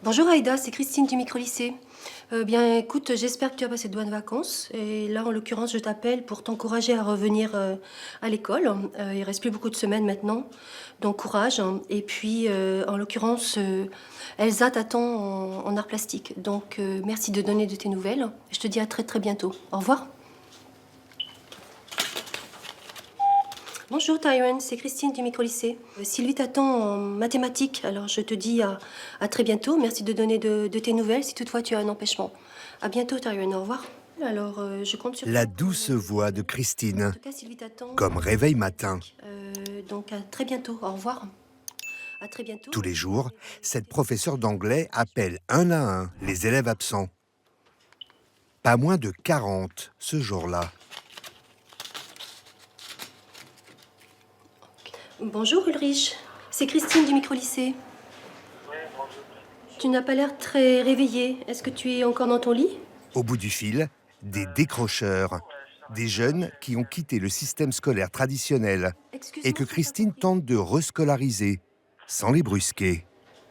Bonjour Aïda, c'est Christine du micro-lycée. Bien écoute, j'espère que tu as passé de bonnes vacances. Et là, en l'occurrence, je t'appelle pour t'encourager à revenir à l'école. Il reste plus beaucoup de semaines maintenant, donc courage. Et puis, en l'occurrence, Elsa t'attend en art plastique. Donc, merci de donner de tes nouvelles. Je te dis à très très bientôt. Au revoir. Bonjour Tyron, c'est Christine du micro-lycée. Sylvie t'attend en mathématiques, alors je te dis à très bientôt. Merci de donner de tes nouvelles si toutefois tu as un empêchement. À bientôt Tyron, au revoir. Alors, je compte sur La toi. douce voix de En Christine, tout cas, Sylvie t'attend. comme réveil matin. Donc à très bientôt, au revoir. À très bientôt. Tous les jours, cette professeure d'anglais appelle un à un les élèves absents. Pas moins de 40 ce jour-là. Bonjour Ulrich, c'est Christine du micro-lycée. Oui, bonjour. Tu n'as pas l'air très réveillée. Est-ce que tu es encore dans ton lit? Au bout du fil, des décrocheurs, des jeunes qui ont quitté le système scolaire traditionnel et que Christine tente de rescolariser sans les brusquer.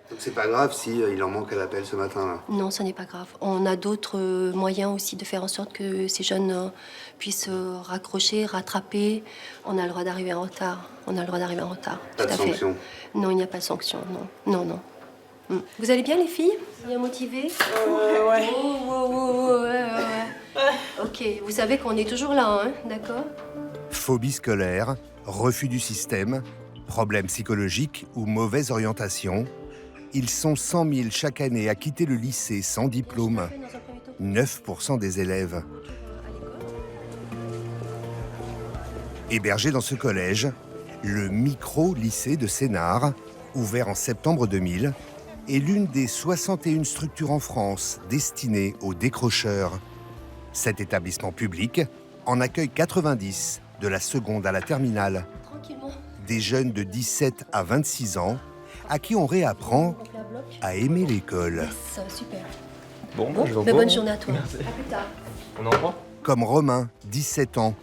Donc c'est pas grave si il en manque à l'appel ce matin-là. Non, ce n'est pas grave. On a d'autres moyens aussi de faire en sorte que ces jeunes puissent raccrocher, rattraper. On a le droit d'arriver en retard. On a le droit d'arriver en retard. Pas Tout de à fait. sanction. Non, il n'y a pas de sanction. Non, non, non. Vous allez bien, les filles? Bien motivées? Ouais. Ouais. Ok, vous savez qu'on est toujours là, hein, d'accord? Phobie scolaire, refus du système, problèmes psychologiques ou mauvaise orientation. Ils sont 100 000 chaque année à quitter le lycée sans diplôme. 9% des élèves. Hébergé dans ce collège, le micro-lycée de Sénart, ouvert en septembre 2000, est l'une des 61 structures en France destinées aux décrocheurs. Cet établissement public en accueille 90, de la seconde à la terminale. Tranquillement. Des jeunes de 17 à 26 ans à qui on réapprend à aimer l'école. Yes, super. Bon, Bon, je vais au mais bois, bonne hein. journée à toi. Merci. À plus tard. On en reprend. Comme Romain, 17 ans,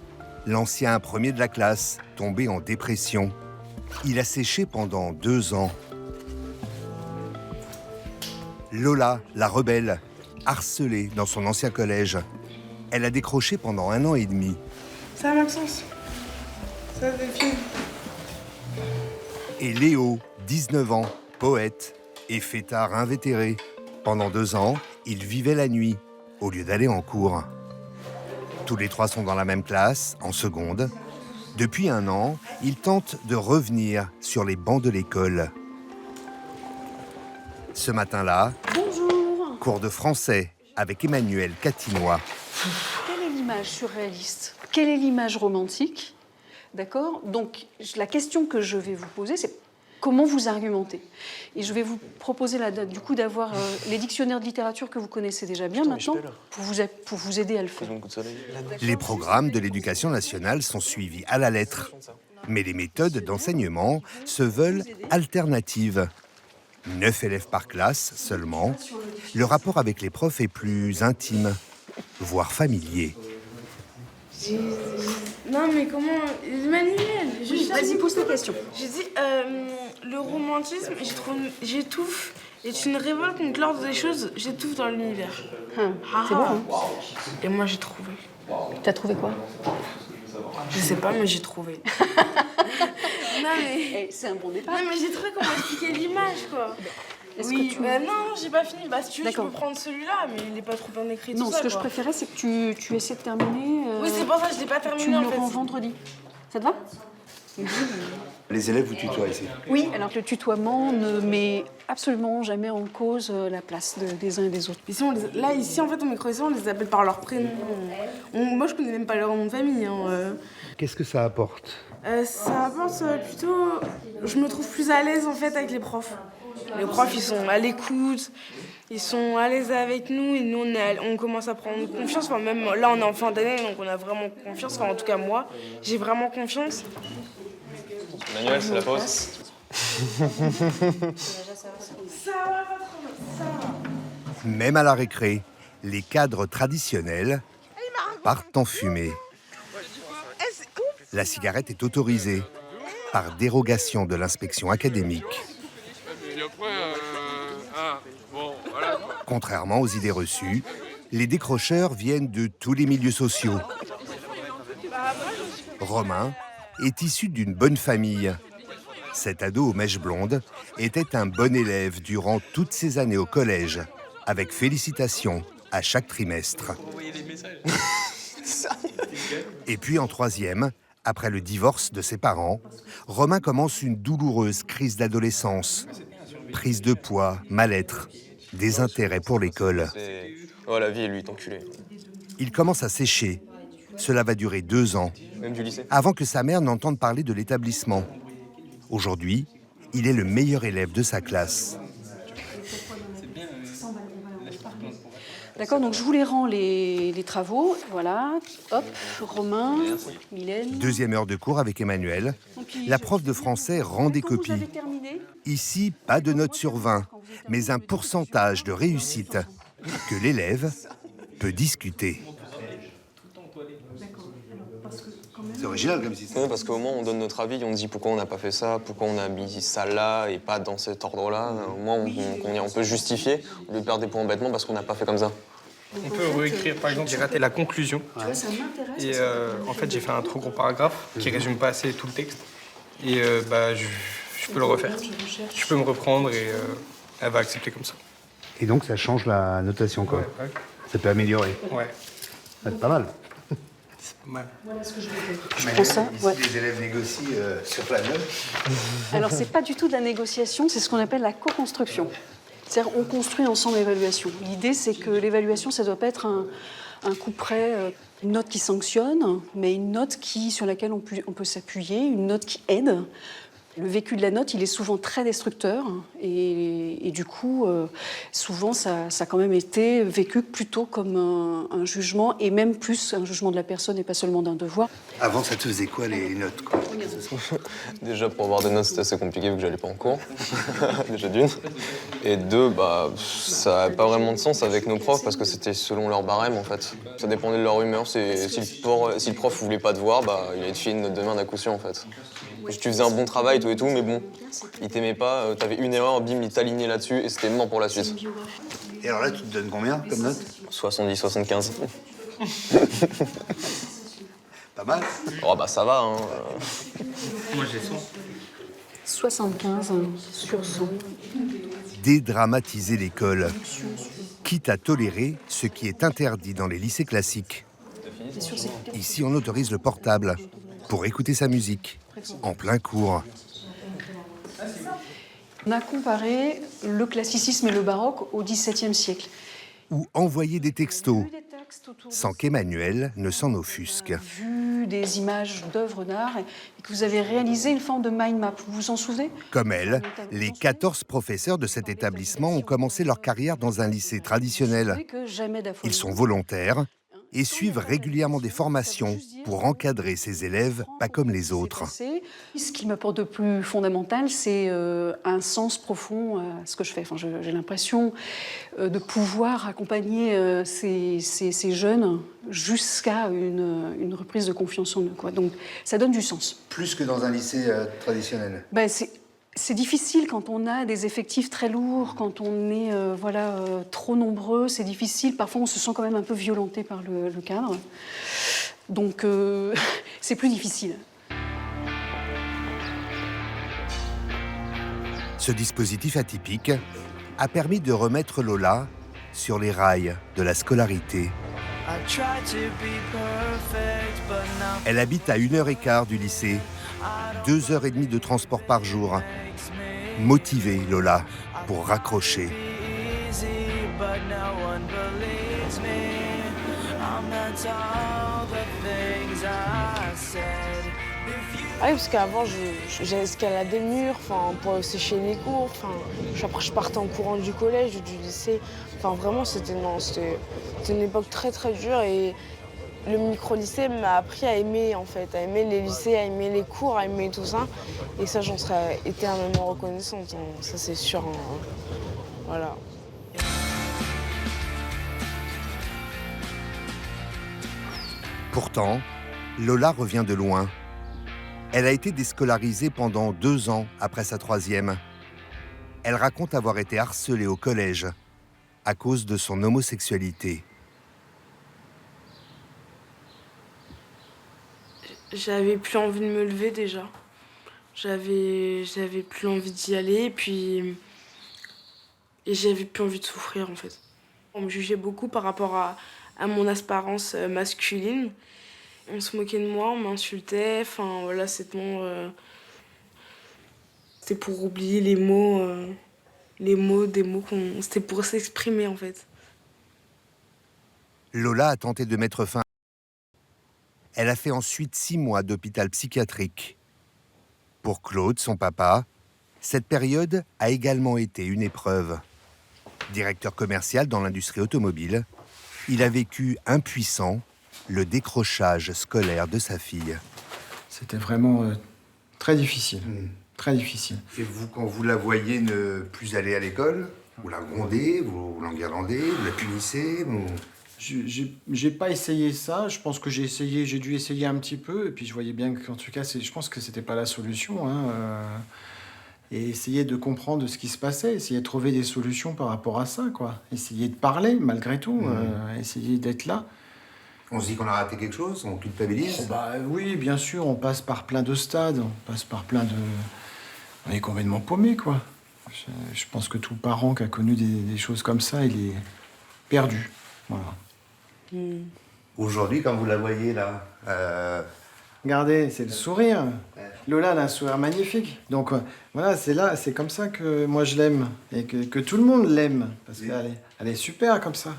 l'ancien premier de la classe, tombé en dépression. Il a séché pendant 2 ans. Lola, la rebelle, harcelée dans son ancien collège. Elle a décroché pendant 1 an et demi. Ça a Maxence. Ça défile. Et Léo, 19 ans, poète et fêtard invétéré. Pendant 2 ans, il vivait la nuit, au lieu d'aller en cours. Tous les 3 sont dans la même classe, en seconde. Depuis 1 an, ils tentent de revenir sur les bancs de l'école. Ce matin-là, Bonjour. cours de français avec Emmanuel Catinois. Quelle est l'image surréaliste? Quelle est l'image romantique? D'accord? Donc, la question que je vais vous poser, c'est comment vous argumentez? Et je vais vous proposer du coup d'avoir les dictionnaires de littérature que vous connaissez déjà bien maintenant pour vous aider à le faire. Les programmes de l'éducation nationale sont suivis à la lettre. Mais les méthodes d'enseignement se veulent alternatives. 9 élèves par classe seulement. Le rapport avec les profs est plus intime, voire familier. Non, mais comment. Emmanuel, Vas-y, pose ta question. J'ai dit, le romantisme, j'étouffe, est une révolte contre l'ordre des choses, j'étouffe dans l'univers. C'est bon, hein? Et moi, j'ai trouvé. T'as trouvé quoi? Je sais pas, mais j'ai trouvé. Non, mais. C'est un bon départ. Non, mais j'ai trouvé comment expliquer l'image, quoi. Est-ce Oui, que tu... non, j'ai pas fini. Bah, si tu veux, je D'accord. peux prendre celui-là, mais il est pas trop bien écrit. Non, tout ce ça, que je quoi. préférais, c'est que tu essaies de terminer. Oui, c'est pour ça que je l'ai pas Tu terminé, me en le fait. rends vendredi. Ça te va? Les élèves vous tutoient ici. Oui, alors le tutoiement ne met absolument jamais en cause la place des uns et des autres. Ici, là, ici, en fait, au micro-lycée, on les appelle par leur prénom. Moi, je connais même pas leur nom de famille. Hein. Qu'est-ce que ça apporte? Ça apporte plutôt... Je me trouve plus à l'aise, en fait, avec les profs. Les profs, ils sont à l'écoute, ils sont à l'aise avec nous, et nous, on commence à prendre confiance. Enfin, même là, on est en fin d'année, donc on a vraiment confiance. Enfin, en tout cas, moi, j'ai vraiment confiance. Manuel, c'est la pause. Ça va pas trop, ça va. Même à la récré, les cadres traditionnels partent en fumée. La cigarette est autorisée par dérogation de l'inspection académique. Et après, bon. Contrairement aux idées reçues, les décrocheurs viennent de tous les milieux sociaux. Romain est issu d'une bonne famille. Cet ado aux mèches blondes était un bon élève durant toutes ses années au collège, avec félicitations à chaque trimestre. Et puis en troisième, après le divorce de ses parents, Romain commence une douloureuse crise d'adolescence. Prise de poids, mal-être, désintérêt pour l'école. Oh, la vie, lui, est enculé. Il commence à sécher. Cela va durer 2 ans, Même du lycée. avant que sa mère n'entende parler de l'établissement. Aujourd'hui, il est le meilleur élève de sa classe. D'accord, donc je vous les rends les travaux. Voilà, hop, Romain, Mylène. Deuxième heure de cours avec Emmanuel. Et puis, La prof de français rend des quand vous copies. avez terminé, Ici, pas de notes sur 20, mais un pourcentage de réussite que l'élève peut discuter. C'est original comme système. Ouais, parce qu'au moins, on donne notre avis, on dit pourquoi on n'a pas fait ça, pourquoi on a mis ça là et pas dans cet ordre-là. Au moins, on peut justifier, au lieu de perdre des points bêtement parce qu'on n'a pas fait comme ça. On peut réécrire, par exemple, j'ai raté la conclusion. ça m'intéresse. Et en fait, j'ai fait un trop gros paragraphe qui résume pas assez tout le texte. Et je peux le refaire. Je peux me reprendre et elle va accepter comme ça. Et donc ça change la notation quoi. Ouais, Ça peut améliorer. ouais. C'est pas mal. C'est pas mal. Je prends ça, ouais. Les élèves négocient sur la note. Alors, c'est pas du tout de la négociation, c'est ce qu'on appelle la co-construction. C'est-à-dire, on construit ensemble l'évaluation. L'idée, c'est que l'évaluation, ça doit pas être un coup près, une note qui sanctionne, mais une note sur laquelle on peut s'appuyer, une note qui aide. Le vécu de la note, il est souvent très destructeur et du coup, souvent, ça a quand même été vécu plutôt comme un jugement et même plus un jugement de la personne et pas seulement d'un devoir. Avant ça te faisait quoi les notes quoi? Déjà, pour avoir des notes, c'était assez compliqué vu que j'allais pas en cours. Déjà d'une. Et deux, ça n'a pas vraiment de sens avec nos profs parce que c'était selon leur barème en fait. Ça dépendait de leur humeur. Si le prof voulait pas te voir, il allait te filer une note de merde à coup sûr en fait. Tu faisais un bon travail, tout et tout, mais bon, il t'aimait pas, t'avais une erreur, bim, il t'alignait là-dessus et c'était mort pour la suite. Et alors là tu te donnes combien comme note? 70, 75. Pas mal. Oh ça va, hein. Moi, j'ai 100. 75 sur 100. Dédramatiser l'école, quitte à tolérer ce qui est interdit dans les lycées classiques. Ici, on autorise le portable pour écouter sa musique en plein cours. On a comparé le classicisme et le baroque au XVIIe siècle. Ou envoyer des textos, Vu des textes autour de sans qu'Emmanuel ne s'en offusque. vu des images d'œuvres d'art et que vous avez réalisé une forme de mind map. Vous vous en souvenez? Comme elle, les 14 professeurs de cet établissement ont commencé leur carrière dans un lycée traditionnel. Que jamais d'apholie. Ils sont volontaires et suivent régulièrement des formations pour encadrer ces élèves pas comme les autres. Ce qui m'apporte de plus fondamental, c'est un sens profond à ce que je fais. Enfin, j'ai l'impression de pouvoir accompagner ces jeunes jusqu'à une reprise de confiance en eux, quoi. Donc, ça donne du sens. Plus que dans un lycée traditionnel. C'est difficile quand on a des effectifs très lourds, quand on est trop nombreux, c'est difficile. Parfois, on se sent quand même un peu violenté par le cadre. Donc, c'est plus difficile. Ce dispositif atypique a permis de remettre Lola sur les rails de la scolarité. Elle habite à 1h15 du lycée, 2h30 de transport par jour. Motivée, Lola, pour raccrocher. Ah oui, parce qu'avant, j'escaladais le mur pour sécher les cours. Après, je partais en courant du collège, du lycée. Vraiment, c'était une époque très, très dure. Et le micro-lycée m'a appris à aimer, en fait, à aimer les lycées, à aimer les cours, à aimer tout ça. Et ça, j'en serais éternellement reconnaissante. Ça, c'est sûr. Voilà. Pourtant, Lola revient de loin. Elle a été déscolarisée pendant 2 ans après sa 3e. Elle raconte avoir été harcelée au collège. à cause de son homosexualité. J'avais plus envie de me lever déjà. J'avais plus envie d'y aller, et j'avais plus envie de souffrir en fait. On me jugeait beaucoup par rapport à mon apparence masculine. On se moquait de moi, on m'insultait, enfin voilà, c'était pour oublier les mots c'était pour s'exprimer en fait. Lola a tenté de mettre fin. Elle a fait ensuite 6 mois d'hôpital psychiatrique. Pour Claude, son papa, cette période a également été une épreuve. Directeur commercial dans l'industrie automobile, il a vécu impuissant le décrochage scolaire de sa fille. C'était vraiment très difficile, très difficile. Et vous, quand vous la voyez ne plus aller à l'école, vous la grondez, vous l'enguirlandez, vous la punissez vous... J'ai pas essayé ça. Je pense que j'ai dû essayer un petit peu. Et puis je voyais bien qu'en tout cas, je pense que c'était pas la solution. Et essayer de comprendre ce qui se passait, essayer de trouver des solutions par rapport à ça, quoi. Essayer de parler malgré tout, essayer d'être là. On se dit qu'on a raté quelque chose, on culpabilise. Oui, bien sûr, on passe par plein de stades, on passe par plein de... On est complètement paumé, quoi. Je pense que tout parent qui a connu des choses comme ça, il est perdu. Voilà. Aujourd'hui, quand vous la voyez là, regardez, c'est le sourire. Lola, elle a un sourire magnifique. Donc voilà, c'est comme ça que moi je l'aime. Et que tout le monde l'aime. Parce qu'elle est super comme ça.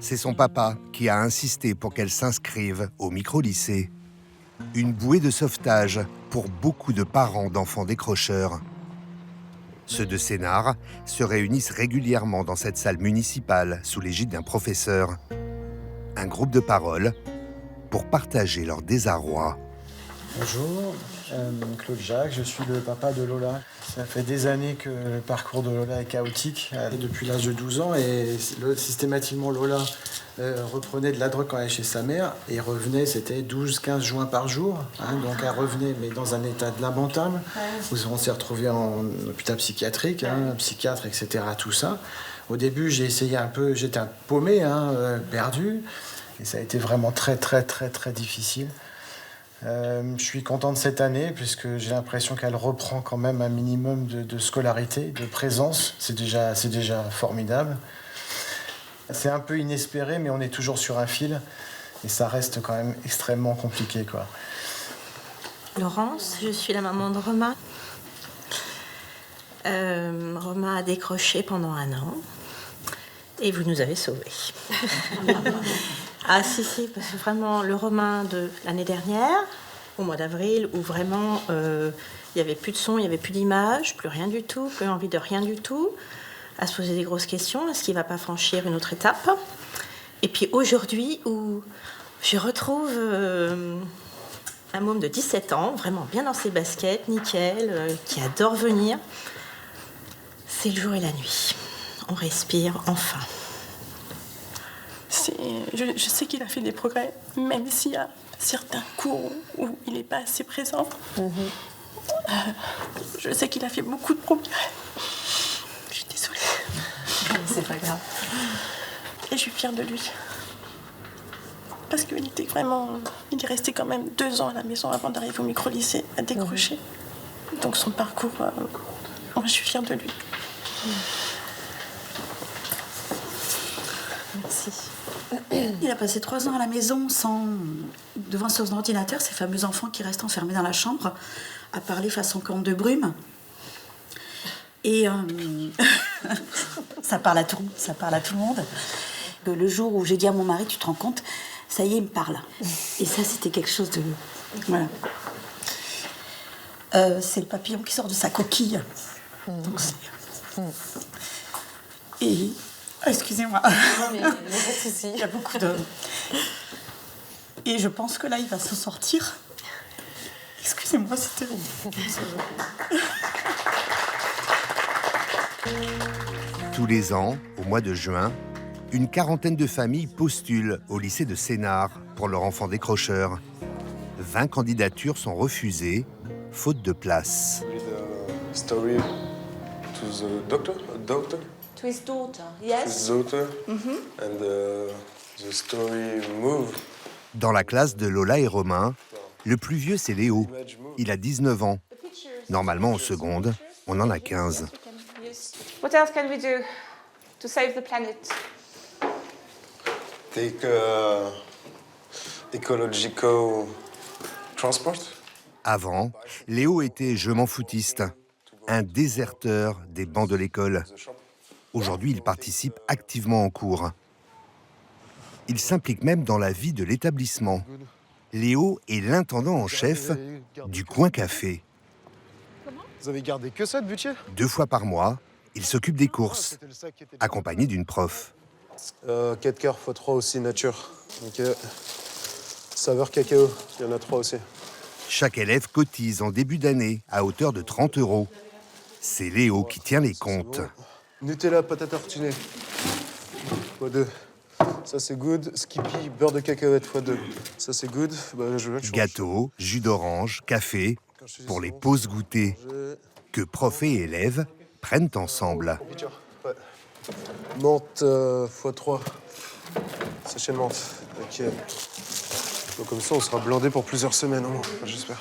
C'est son papa qui a insisté pour qu'elle s'inscrive au micro-lycée. Une bouée de sauvetage pour beaucoup de parents d'enfants décrocheurs. Ceux de Sénart se réunissent régulièrement dans cette salle municipale sous l'égide d'un professeur. Un groupe de parole pour partager leur désarroi. Bonjour, Claude Jacques, je suis le papa de Lola. Ça fait des années que le parcours de Lola est chaotique, depuis l'âge de 12 ans, et systématiquement Lola reprenait de la drogue quand elle est chez sa mère, et revenait, c'était 12-15 joints par jour, donc elle revenait, mais dans un état lamentable, où on s'est retrouvé en hôpital psychiatrique, psychiatre, etc., tout ça. Au début, j'ai essayé un peu, j'étais un paumé, perdu, et ça a été vraiment très, très, très, très difficile. Je suis content de cette année puisque j'ai l'impression qu'elle reprend quand même un minimum de scolarité, de présence. C'est déjà formidable. C'est un peu inespéré, mais on est toujours sur un fil et ça reste quand même extrêmement compliqué, quoi. Laurence, je suis la maman de Romain. Romain a décroché pendant 1 an et vous nous avez sauvés. Ah si, parce que vraiment, le Romain de l'année dernière, au mois d'avril, où vraiment il n'y avait plus de son, il n'y avait plus d'image, plus rien du tout, plus envie de rien du tout, à se poser des grosses questions, est-ce qu'il ne va pas franchir une autre étape? Et puis aujourd'hui, où je retrouve un môme de 17 ans, vraiment bien dans ses baskets, nickel, qui adore venir, c'est le jour et la nuit. On respire enfin. Je sais qu'il a fait des progrès, même s'il y a certains cours où il n'est pas assez présent. Je sais qu'il a fait beaucoup de progrès. Je suis désolée. C'est pas grave. Et je suis fière de lui. Parce qu'il était vraiment... Il est resté quand même 2 ans à la maison avant d'arriver au micro-lycée à décrocher. Donc son parcours, moi je suis fière de lui. Merci. Il a passé 3 ans à la maison devant son ordinateur, ces fameux enfants qui restent enfermés dans la chambre, à parler façon corne de brume. Et ça parle à tout le monde. Le jour où j'ai dit à mon mari, tu te rends compte, ça y est, il me parle. Et ça, c'était quelque chose de... Voilà. C'est le papillon qui sort de sa coquille. Donc et... Excusez-moi. Non, mais il n'y a pas de souci. Il y a beaucoup de... Et je pense que là, il va s'en sortir. Excusez-moi, c'était... Tous les ans, au mois de juin, une quarantaine de familles postulent au lycée de Sénart pour leur enfant décrocheur. 20 candidatures sont refusées, faute de place. To his daughter, yes? His daughter, and the story moved. Dans la classe de Lola et Romain, le plus vieux, c'est Léo. Il a 19 ans. Normalement, en seconde, on en a 15. What else can we do to save the planet? Take ecological transport. Avant, Léo était je m'en foutiste, un déserteur des bancs de l'école. Aujourd'hui, il participe activement en cours. Il s'implique même dans la vie de l'établissement. Léo est l'intendant en chef du Coin Café. Vous avez gardé que ça de budget? 2 fois par mois, il s'occupe des courses, accompagné d'une prof. 4 quarts x 3 aussi, nature. Ok. Saveur cacao, il y en a 3 aussi. Chaque élève cotise en début d'année à hauteur de 30 €. C'est Léo qui tient les comptes. Nutella, patate tartinée. x2. Ça c'est good. Skippy, beurre de cacahuète x2. Ça c'est good. Bah, Gâteau, jus d'orange, café, pour les pauses goûter que prof et élèves prennent ensemble. Ouais. Menthe x3. Sachet de menthe. Ok. Donc, comme ça, on sera blindé pour plusieurs semaines, hein, j'espère.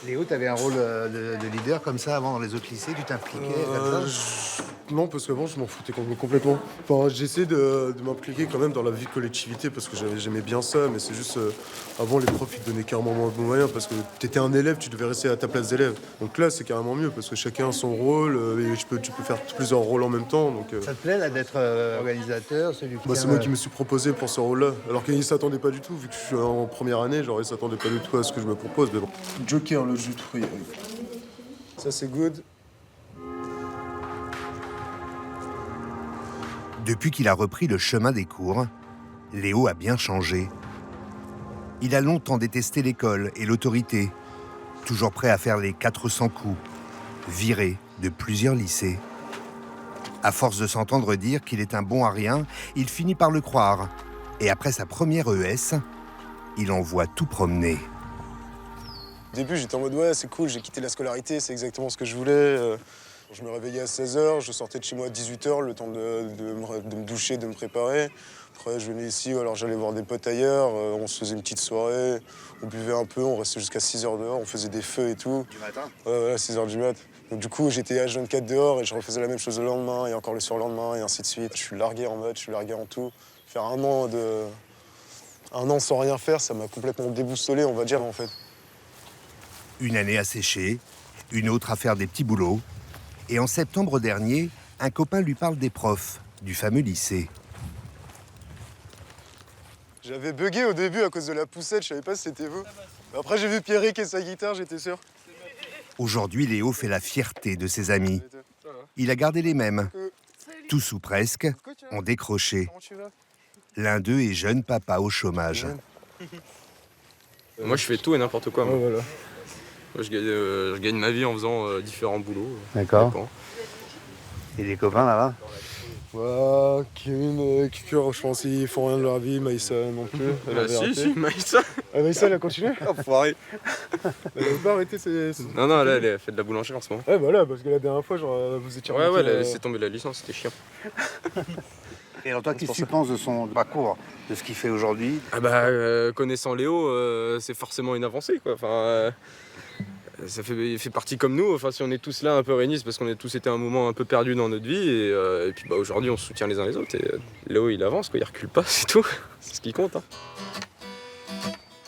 Léo, tu avais un rôle de leader comme ça avant dans les autres lycées? Tu t'impliquais comme ça? Non, parce qu'avant, je m'en foutais complètement. Enfin, j'essaie de m'impliquer quand même dans la vie de collectivité parce que j'aimais bien ça, mais c'est juste... avant, les profs, ils te donnaient carrément moins de moyens parce que t'étais un élève, tu devais rester à ta place d'élève. Donc là, c'est carrément mieux parce que chacun a son rôle et tu peux faire plusieurs rôles en même temps. Donc, Ça te plaît là, d'être organisateur, celui qui c'est moi qui me suis proposé pour ce rôle-là. Alors qu'ils ne s'attendaient pas du tout, vu que je suis en première année, genre ils ne s'attendaient pas du tout à ce que je me propose. Mais bon. Joker, le jus de fruits. Ça, c'est good. Depuis qu'il a repris le chemin des cours, Léo a bien changé. Il a longtemps détesté l'école et l'autorité, toujours prêt à faire les 400 coups, viré de plusieurs lycées. À force de s'entendre dire qu'il est un bon à rien, il finit par le croire. Et après sa première ES, il envoie tout promener. Au début, j'étais en mode ouais, c'est cool, j'ai quitté la scolarité, c'est exactement ce que je voulais. Je me réveillais à 16h, je sortais de chez moi à 18h, le temps de me doucher, de me préparer. Après, je venais ici, alors j'allais voir des potes ailleurs, on se faisait une petite soirée, on buvait un peu, on restait jusqu'à 6h dehors, on faisait des feux et tout. Du matin? Ouais, à 6h du mat. Donc du coup, j'étais H24 dehors et je refaisais la même chose le lendemain et encore le surlendemain et ainsi de suite. Je suis largué en mode, je suis largué en tout. Faire un an sans rien faire, ça m'a complètement déboussolé, on va dire, en fait. Une année à sécher, une autre à faire des petits boulots. Et en septembre dernier, un copain lui parle des profs du fameux lycée. J'avais bugué au début à cause de la poussette, je savais pas si c'était vous. Après, j'ai vu Pierrick et sa guitare, j'étais sûr. Aujourd'hui, Léo fait la fierté de ses amis. Il a gardé les mêmes. Tous ou presque ont décroché. L'un d'eux est jeune papa au chômage. Moi, je fais tout et n'importe quoi. Moi. Voilà. Moi, je gagne ma vie en faisant différents boulots. D'accord. Et les copains là-bas? Ouais, Kevin, Kikure, je pense qu'ils font rien de leur vie, Maïssa non plus. Si, Maïssa. Ah, Maïssa, elle a continué? Enfoiré. Elle avait pas arrêté Non, là, elle fait de la boulangerie en ce moment. Ouais, voilà, parce que la dernière fois, genre, vous étiez Ouais, elle a laissé tomber la licence, c'était chiant. Et alors toi, qu'est-ce que tu penses de son parcours, de ce qu'il fait aujourd'hui? Ah bah, connaissant Léo, c'est forcément une avancée, quoi. Enfin, il fait partie comme nous. Enfin, si on est tous là un peu réunis, c'est parce qu'on a tous été un moment un peu perdu dans notre vie. Et puis bah, aujourd'hui, on se soutient les uns les autres. Et Léo, il avance, quoi. Il recule pas, c'est tout. C'est ce qui compte. Hein.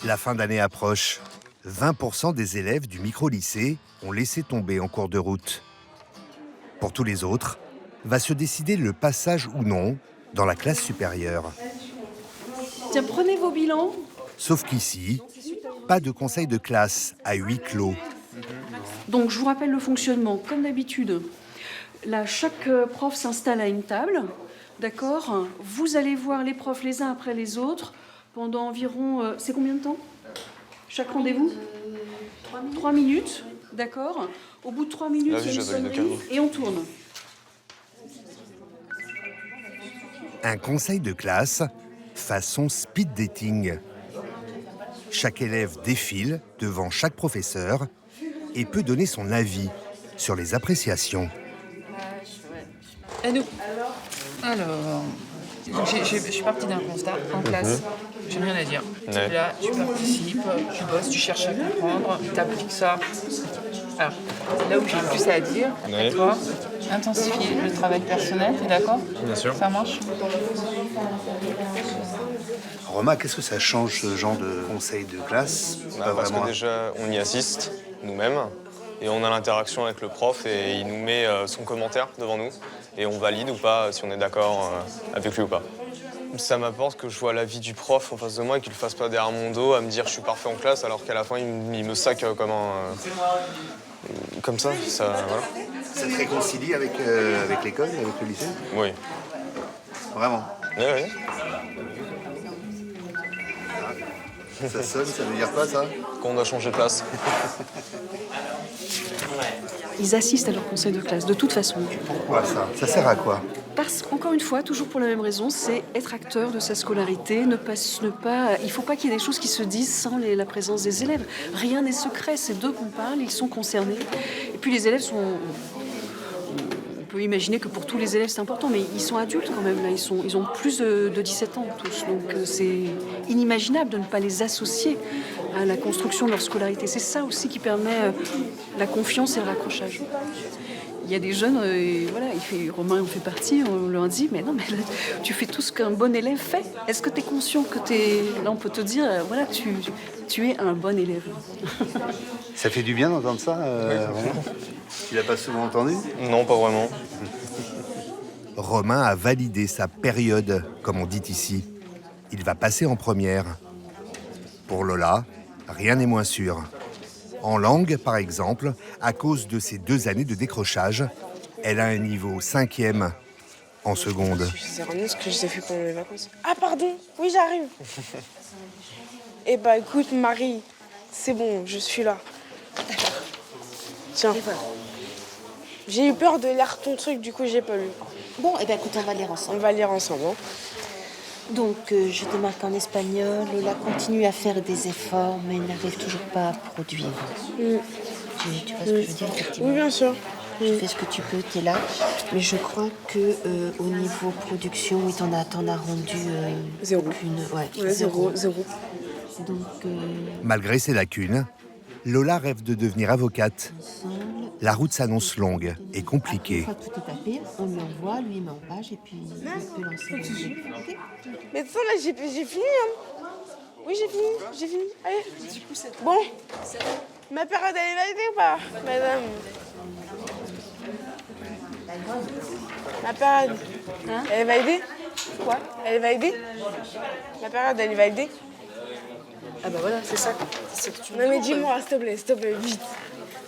La fin d'année approche. 20% des élèves du micro-lycée ont laissé tomber en cours de route. Pour tous les autres, va se décider le passage ou non dans la classe supérieure. Tiens, prenez vos bilans. Sauf qu'ici, pas de conseil de classe à huis clos. Donc, je vous rappelle le fonctionnement. Comme d'habitude, là, chaque prof s'installe à une table. D'accord? Vous allez voir les profs les uns après les autres pendant environ... c'est combien de temps? Chaque rendez-vous 3 minutes. D'accord? Au bout de 3 minutes, il y a une sonnerie et on tourne. Un conseil de classe façon speed dating. Chaque élève défile devant chaque professeur et peut donner son avis sur les appréciations. À nous. Alors, je suis partie d'un constat en classe. J'ai rien à dire. Tu es là, tu participes, tu bosses, tu cherches à comprendre, tu appliques ça. Alors, là où j'ai le plus à dire, toi, intensifier le travail personnel, t'es d'accord? Bien sûr. Ça marche? Romain, qu'est-ce que ça change ce genre de conseil de classe? Parce que déjà, on y assiste nous-mêmes et on a l'interaction avec le prof et il nous met son commentaire devant nous et on valide ou pas si on est d'accord avec lui ou pas. Ça m'apporte que je vois la vie du prof en face de moi et qu'il ne fasse pas derrière mon dos à me dire je suis parfait en classe alors qu'à la fin il me sac comme comme ça. Voilà. Ça te réconcilie avec l'école, avec le lycée? Oui. Vraiment? Oui. Ça sonne, ça veut dire quoi ça? Qu'on a changé de place. Ils assistent à leur conseil de classe, de toute façon. Pourquoi ça? Ça sert à quoi? Parce, encore une fois, toujours pour la même raison, c'est être acteur de sa scolarité, il ne faut pas qu'il y ait des choses qui se disent sans la présence des élèves. Rien n'est secret, c'est d'eux qu'on parle, ils sont concernés. Et puis les élèves sont... On peut imaginer que pour tous les élèves c'est important, mais ils sont adultes quand même, là. Ils ont plus de 17 ans tous, donc c'est inimaginable de ne pas les associer à la construction de leur scolarité. C'est ça aussi qui permet la confiance et le raccrochage. Il y a des jeunes, voilà, Romain en fait partie, on leur dit, mais non, mais là, tu fais tout ce qu'un bon élève fait. Est-ce que tu es conscient que là on peut te dire, voilà, tu es un bon élève. Ça fait du bien d'entendre ça, Romain? Tu l'as pas souvent entendu? Non, pas vraiment. Romain a validé sa période, comme on dit ici. Il va passer en première. Pour Lola, rien n'est moins sûr. En langue, par exemple, à cause de ses 2 années de décrochage, elle a un niveau 5e en seconde. C'est ramené ce que je t'ai fait pendant les vacances. Ah pardon, oui j'arrive. Eh bah écoute Marie, c'est bon, je suis là. Tiens. J'ai eu peur de lire ton truc, du coup j'ai pas lu. Bon, eh bien écoute, on va lire ensemble. On va lire ensemble. Hein. Donc, je te marque en espagnol. Lola continue à faire des efforts, mais n'arrive toujours pas à produire. Tu vois ce que je veux dire, effectivement? Oui, bien sûr. Tu fais ce que tu peux, t'es là. Mais je crois que au niveau production, oui, t'en as rendu... zéro. Ouais, zéro. Donc, Malgré ses lacunes, Lola rêve de devenir avocate. La route s'annonce longue et compliquée. Une fois que tout est tapé, on lui envoie, lui il met en page et puis il peut lancer le jeu. Okay. Mais de toute façon, là, j'ai fini. Hein. Oui, j'ai fini. Allez. Du coup, c'est bon. Ma période, elle est validée ou pas, madame? Ma période, elle est validée? Quoi? Elle est validée? Ma période, elle est validée? Ah bah voilà, c'est ça. C'est que tu non mais dis-moi, s'il te plaît, vite.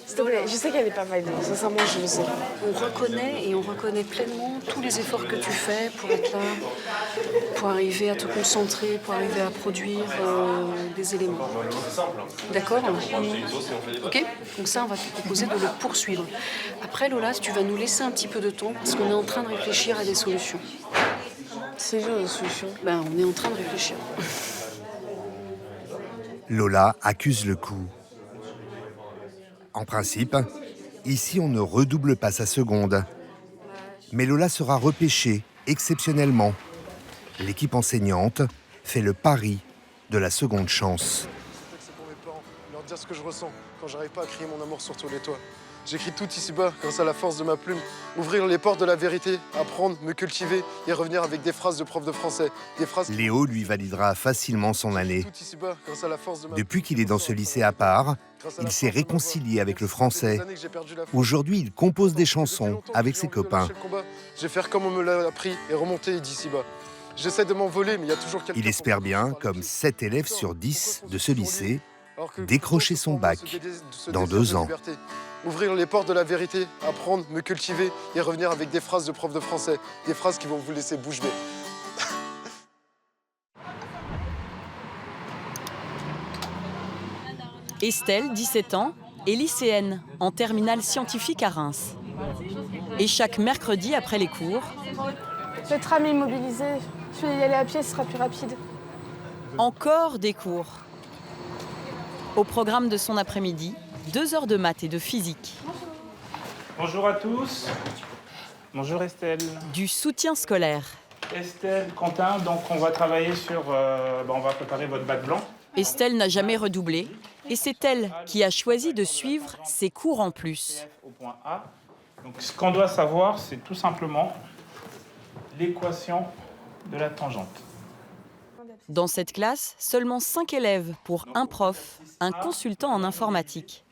S'il te plaît, je sais qu'elle n'est pas validée, sincèrement, je le sais. On reconnaît pleinement tous les efforts que tu fais pour être là, pour arriver à te concentrer, pour arriver à produire des éléments. D'accord? Ok? Donc ça, on va te proposer de le poursuivre. Après, Lola, tu vas nous laisser un petit peu de temps parce qu'on est en train de réfléchir à des solutions. C'est genre des solutions? Ben, on est en train de réfléchir. Lola accuse le coup. En principe, ici on ne redouble pas sa seconde. Mais Lola sera repêchée exceptionnellement. L'équipe enseignante fait le pari de la seconde chance. C'est pour mes parents, leur dire ce que je ressens quand j'arrive pas à crier mon amour sur tous les toits. J'écris tout ici-bas grâce à la force de ma plume. Ouvrir les portes de la vérité, apprendre, me cultiver et revenir avec des phrases de prof de français. Des phrases... Léo lui validera facilement son année. Tout ici-bas grâce à la force de ma... Depuis qu'il est dans ce lycée à part, il s'est réconcilié avec le français. Aujourd'hui, il compose des chansons avec ses copains. Je vais faire comme on me l'a appris et remonter d'ici-bas. J'essaie de m'envoler, mais il y a toujours quelqu'un... Il espère bien, comme 7 élèves sur 10 de ce lycée, décrocher son bac dans 2 ans. Ouvrir les portes de la vérité, apprendre, me cultiver et revenir avec des phrases de prof de français. Des phrases qui vont vous laisser bouche bée. Estelle, 17 ans, est lycéenne en terminale scientifique à Reims. Et chaque mercredi après les cours... Le tram est immobilisé. Je vais y aller à pied, ce sera plus rapide. Encore des cours. Au programme de son après-midi, 2 heures de maths et de physique. Bonjour à tous. Bonjour Estelle. Du soutien scolaire. Estelle, Quentin, donc on va travailler sur... on va préparer votre bac blanc. Estelle n'a jamais redoublé et c'est elle qui a choisi de suivre ses cours en plus. Au point A. Donc ce qu'on doit savoir, c'est tout simplement l'équation de la tangente. Dans cette classe, seulement 5 élèves pour un prof, un consultant en informatique.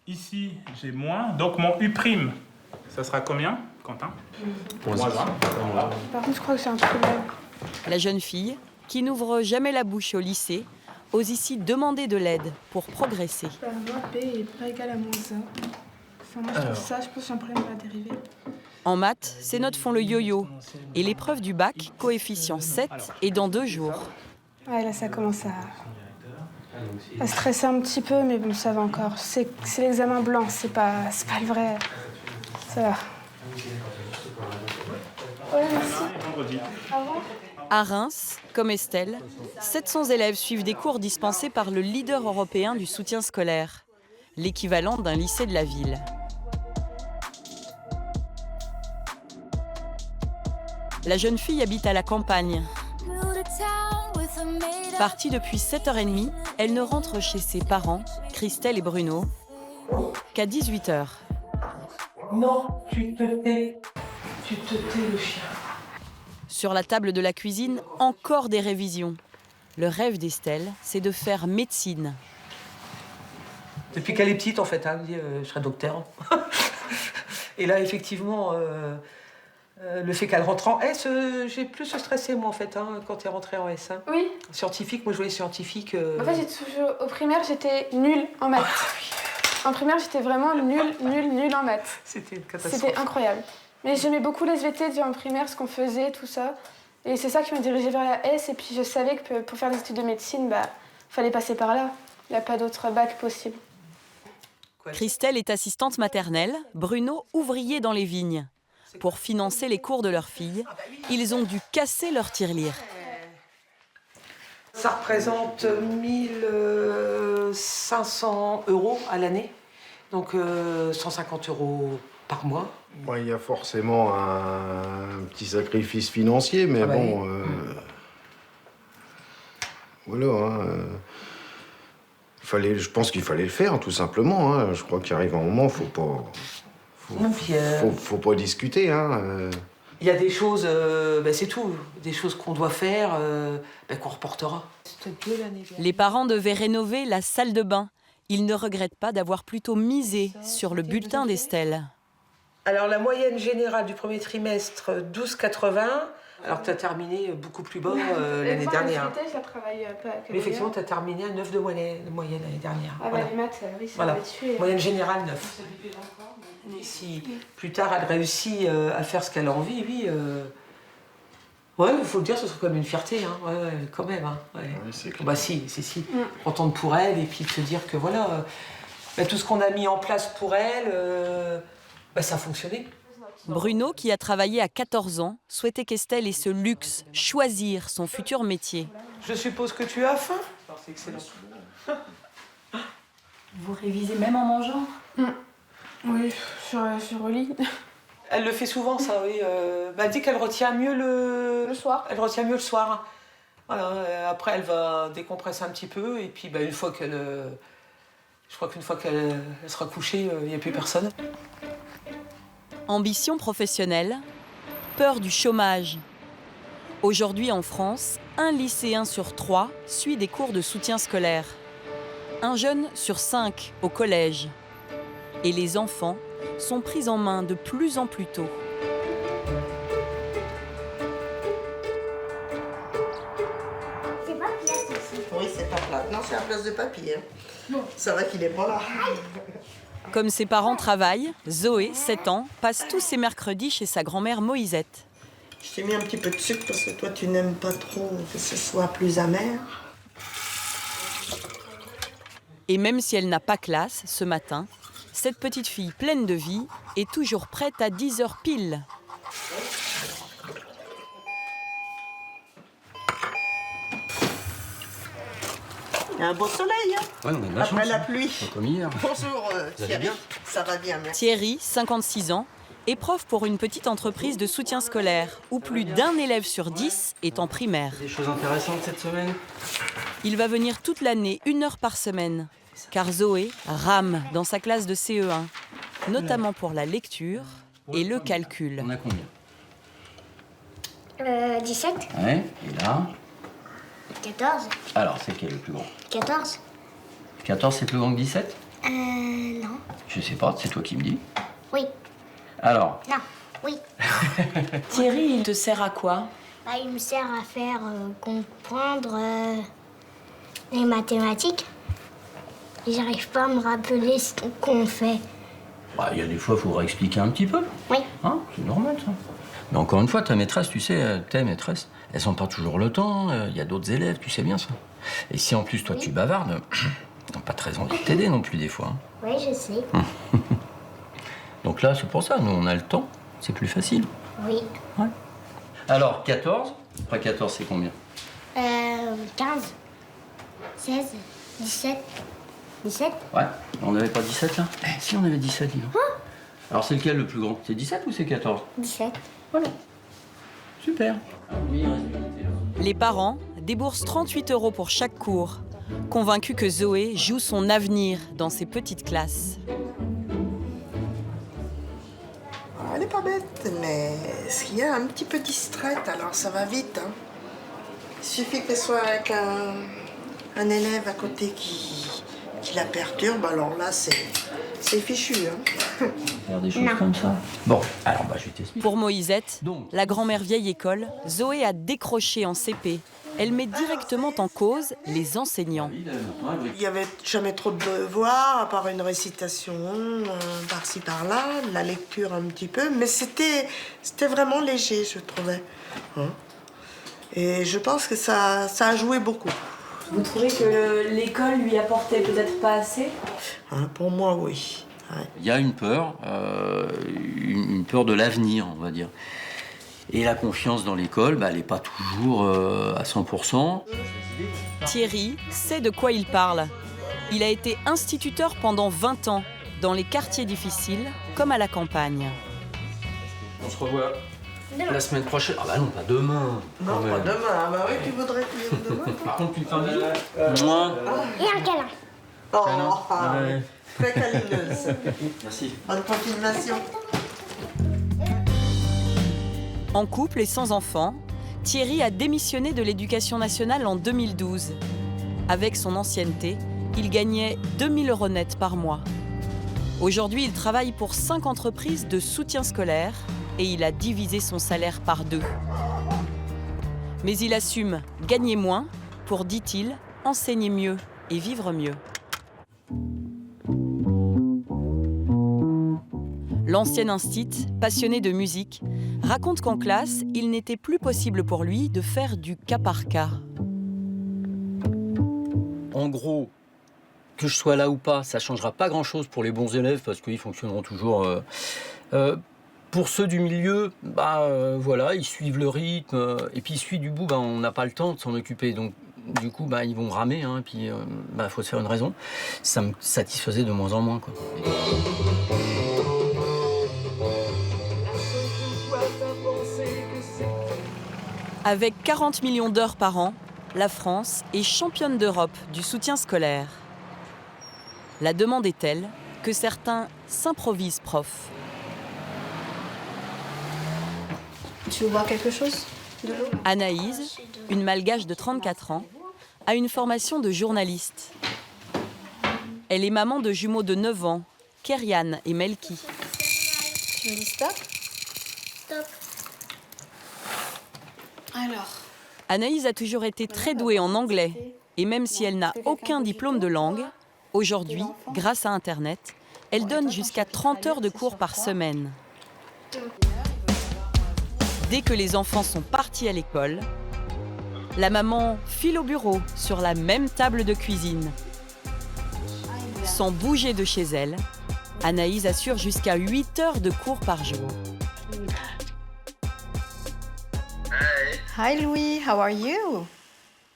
Ici, j'ai moins, donc mon U', ça sera combien, Quentin? Par contre, je crois que c'est un problème. La jeune fille, qui n'ouvre jamais la bouche au lycée, ose ici demander de l'aide pour progresser. Moi, B est pas égal à moins 1. Enfin, moi, je trouve ça, je pense que j'ai un problème à la dérivée. En maths, ses notes font le yo-yo. Et l'épreuve du bac, coefficient 7, est dans 2 jours. Ouais, là, ça commence à stresser un petit peu, mais bon, ça va encore. C'est l'examen blanc, c'est pas le vrai. Ça va. Ouais, merci. À Reims, comme Estelle, 700 élèves suivent des cours dispensés par le leader européen du soutien scolaire, l'équivalent d'un lycée de la ville. La jeune fille habite à la campagne. Partie depuis 7h30, elle ne rentre chez ses parents, Christelle et Bruno, qu'à 18h. Non, tu te tais. Tu te tais, le chien. Sur la table de la cuisine, encore des révisions. Le rêve d'Estelle, c'est de faire médecine. Depuis qu'elle est petite, en fait, elle me dit je serai docteur. Et là, effectivement, le fait qu'elle rentre en S, j'ai plus stressé, moi, en fait, quand elle est rentrée en S. Oui. Scientifique, moi, je voulais scientifique. En fait, au primaire, j'étais nulle en maths. En primaire, j'étais vraiment nulle en maths. C'était une catastrophe. C'était incroyable. Mais j'aimais beaucoup les SVT déjà en primaire, ce qu'on faisait, tout ça. Et c'est ça qui m'a dirigée vers la S. Et puis je savais que pour faire des études de médecine, fallait passer par là. Il n'y a pas d'autre bac possible. Christelle est assistante maternelle, Bruno ouvrier dans les vignes. Pour financer les cours de leur fille, ils ont dû casser leur tirelire. Ça représente 1500 € à l'année. Donc 150 € par mois. Ouais, il y a forcément un petit sacrifice financier, mais bon... Voilà, je pense qu'il fallait le faire, tout simplement. Je crois qu'il arrive un moment, faut pas discuter. Il y a des choses, c'est tout, des choses qu'on doit faire, qu'on reportera. Les parents devaient rénover la salle de bain. Ils ne regrettent pas d'avoir plutôt misé sur le bulletin d'Estelle. Alors la moyenne générale du premier trimestre, 12,80, alors que tu as terminé beaucoup plus bas l'année dernière. Mais effectivement, tu as terminé à 9 de moyenne l'année dernière. Ah voilà. Les maths, oui, ça voilà. m'a tué. Moyenne générale, 9. Si plus tard elle réussit à faire ce qu'elle a envie, oui. Ouais, il faut le dire, ce serait comme une fierté, quand même. Ouais. Oui, c'est clair. Bah si. Contente pour elle, et puis de se dire que voilà, tout ce qu'on a mis en place pour elle, ça a fonctionné. Bruno, qui a travaillé à 14 ans, souhaitait qu'Estelle ait ce luxe, choisir son futur métier. Je suppose que tu as faim? C'est excellent. Vous révisez même en mangeant? Oui, sur le lit. Elle le fait souvent, ça, oui. Elle dit qu'elle retient mieux le soir. Elle retient mieux le soir. Voilà, après, elle va décompresser un petit peu, et puis une fois qu'elle... je crois qu'une fois qu'elle sera couchée, il n'y a plus personne. Ambition professionnelle, peur du chômage. Aujourd'hui en France, 1 lycéen sur 3 suit des cours de soutien scolaire. 1 jeune sur 5 au collège. Et les enfants sont pris en main de plus en plus tôt. C'est pas plate ici. Oui, c'est pas plate. Non, c'est à place de papier. Ça va qu'il est pas là. Comme ses parents travaillent, Zoé, 7 ans, passe tous ses mercredis chez sa grand-mère Moïsette. Je t'ai mis un petit peu de sucre parce que toi, tu n'aimes pas trop que ce soit plus amer. Et même si elle n'a pas classe ce matin, cette petite fille pleine de vie est toujours prête à 10h pile. Il y a un beau soleil, Ouais, on a de la après chance, la pluie. Comme hier. Bonjour Vous allez Thierry. bien? Ça va bien, merci. Thierry, 56 ans, est prof pour une petite entreprise de soutien scolaire où plus d'un élève sur 10 est en primaire. Des choses intéressantes cette semaine? Il va venir toute l'année, 1 heure par semaine, car Zoé rame dans sa classe de CE1, notamment pour la lecture et le calcul. On a combien? 17. Ouais, et là? 14. Alors, c'est quel le plus grand? 14. 14, c'est plus grand que 17? Non. Je sais pas, c'est toi qui me dis. Oui. Alors? Non. Oui. Thierry, il te sert à quoi? Bah, il me sert à faire comprendre les mathématiques. J'arrive pas à me rappeler ce qu'on fait. Bah, il y a des fois, il faudra expliquer un petit peu. Oui. Hein, c'est normal, ça. Mais encore une fois, ta maîtresse, tu sais, tes maîtresses, elles n'ont pas toujours le temps. Il y a d'autres élèves, tu sais bien ça. Et si en plus, toi, tu bavardes, t'as pas très envie de t'aider non plus, des fois. Hein. Oui, je sais. Donc là, c'est pour ça, nous, on a le temps. C'est plus facile. Oui. Ouais. Alors, 14. Après 14, c'est combien? 15. 16. 17. 17. Ouais. On n'avait pas 17, là? Si, on avait 17, dis donc. Alors, c'est lequel le plus grand? C'est 17 ou c'est 14? 17. Voilà. Super. Les parents déboursent 38 € pour chaque cours, convaincus que Zoé joue son avenir dans ces petites classes. Elle n'est pas bête, mais s'il y a un petit peu distraite, alors ça va vite. Hein. Il suffit qu'elle soit avec un élève à côté qui la perturbe, alors là, c'est fichu. Hein. Faire des choses comme ça. Bon, alors bah, je vais t'expliquer. Pour Moïsette, la grand-mère vieille école, Zoé a décroché en CP. Elle met directement en cause les enseignants. Il n'y avait jamais trop de devoirs, à part une récitation par-ci par-là, de la lecture un petit peu, mais c'était vraiment léger, je trouvais. Hein. Et je pense que ça a joué beaucoup. Vous trouvez que l'école lui apportait peut-être pas assez? Hein, pour moi, oui. Ouais. Il y a une peur de l'avenir, on va dire. Et la confiance dans l'école, bah, elle n'est pas toujours à 100%. Thierry sait de quoi il parle. Il a été instituteur pendant 20 ans, dans les quartiers difficiles, comme à la campagne. On se revoit la semaine prochaine. Ah bah non, pas demain. Non, pas demain. Ah bah oui, tu voudrais que demain. Par contre, tu me fais un bisou. Moi. Et un câlin. Oh, Ouais. très câlineuse. Merci. Bonne continuation. En couple et sans enfant, Thierry a démissionné de l'Éducation nationale en 2012. Avec son ancienneté, il gagnait 2 000 € net par mois. Aujourd'hui, il travaille pour 5 entreprises de soutien scolaire et il a divisé son salaire par 2. Mais il assume gagner moins pour, dit-il, enseigner mieux et vivre mieux. L'ancien instit, passionné de musique, raconte qu'en classe, il n'était plus possible pour lui de faire du cas par cas. En gros, que je sois là ou pas, ça ne changera pas grand-chose pour les bons élèves parce qu'ils fonctionneront toujours. Pour ceux du milieu, voilà, ils suivent le rythme. Et puis celui du bout, on n'a pas le temps de s'en occuper. Donc du coup, ils vont ramer. Hein, et puis faut se faire une raison. Ça me satisfaisait de moins en moins, quoi. Avec 40 millions d'heures par an, la France est championne d'Europe du soutien scolaire. La demande est telle que certains s'improvisent profs. Tu veux boire quelque chose? De l'eau? Anaïs, une malgache de 34 ans, a une formation de journaliste. Elle est maman de jumeaux de 9 ans, Kerian et Melki. Tu me dis stop? Stop. Alors. Anaïs a toujours été très douée en anglais. Et même si elle n'a aucun diplôme de langue, aujourd'hui, grâce à Internet, elle donne jusqu'à 30 heures de cours par semaine. Dès que les enfants sont partis à l'école, la maman file au bureau sur la même table de cuisine. Sans bouger de chez elle, Anaïs assure jusqu'à 8 heures de cours par jour. Hi Louis, how are you?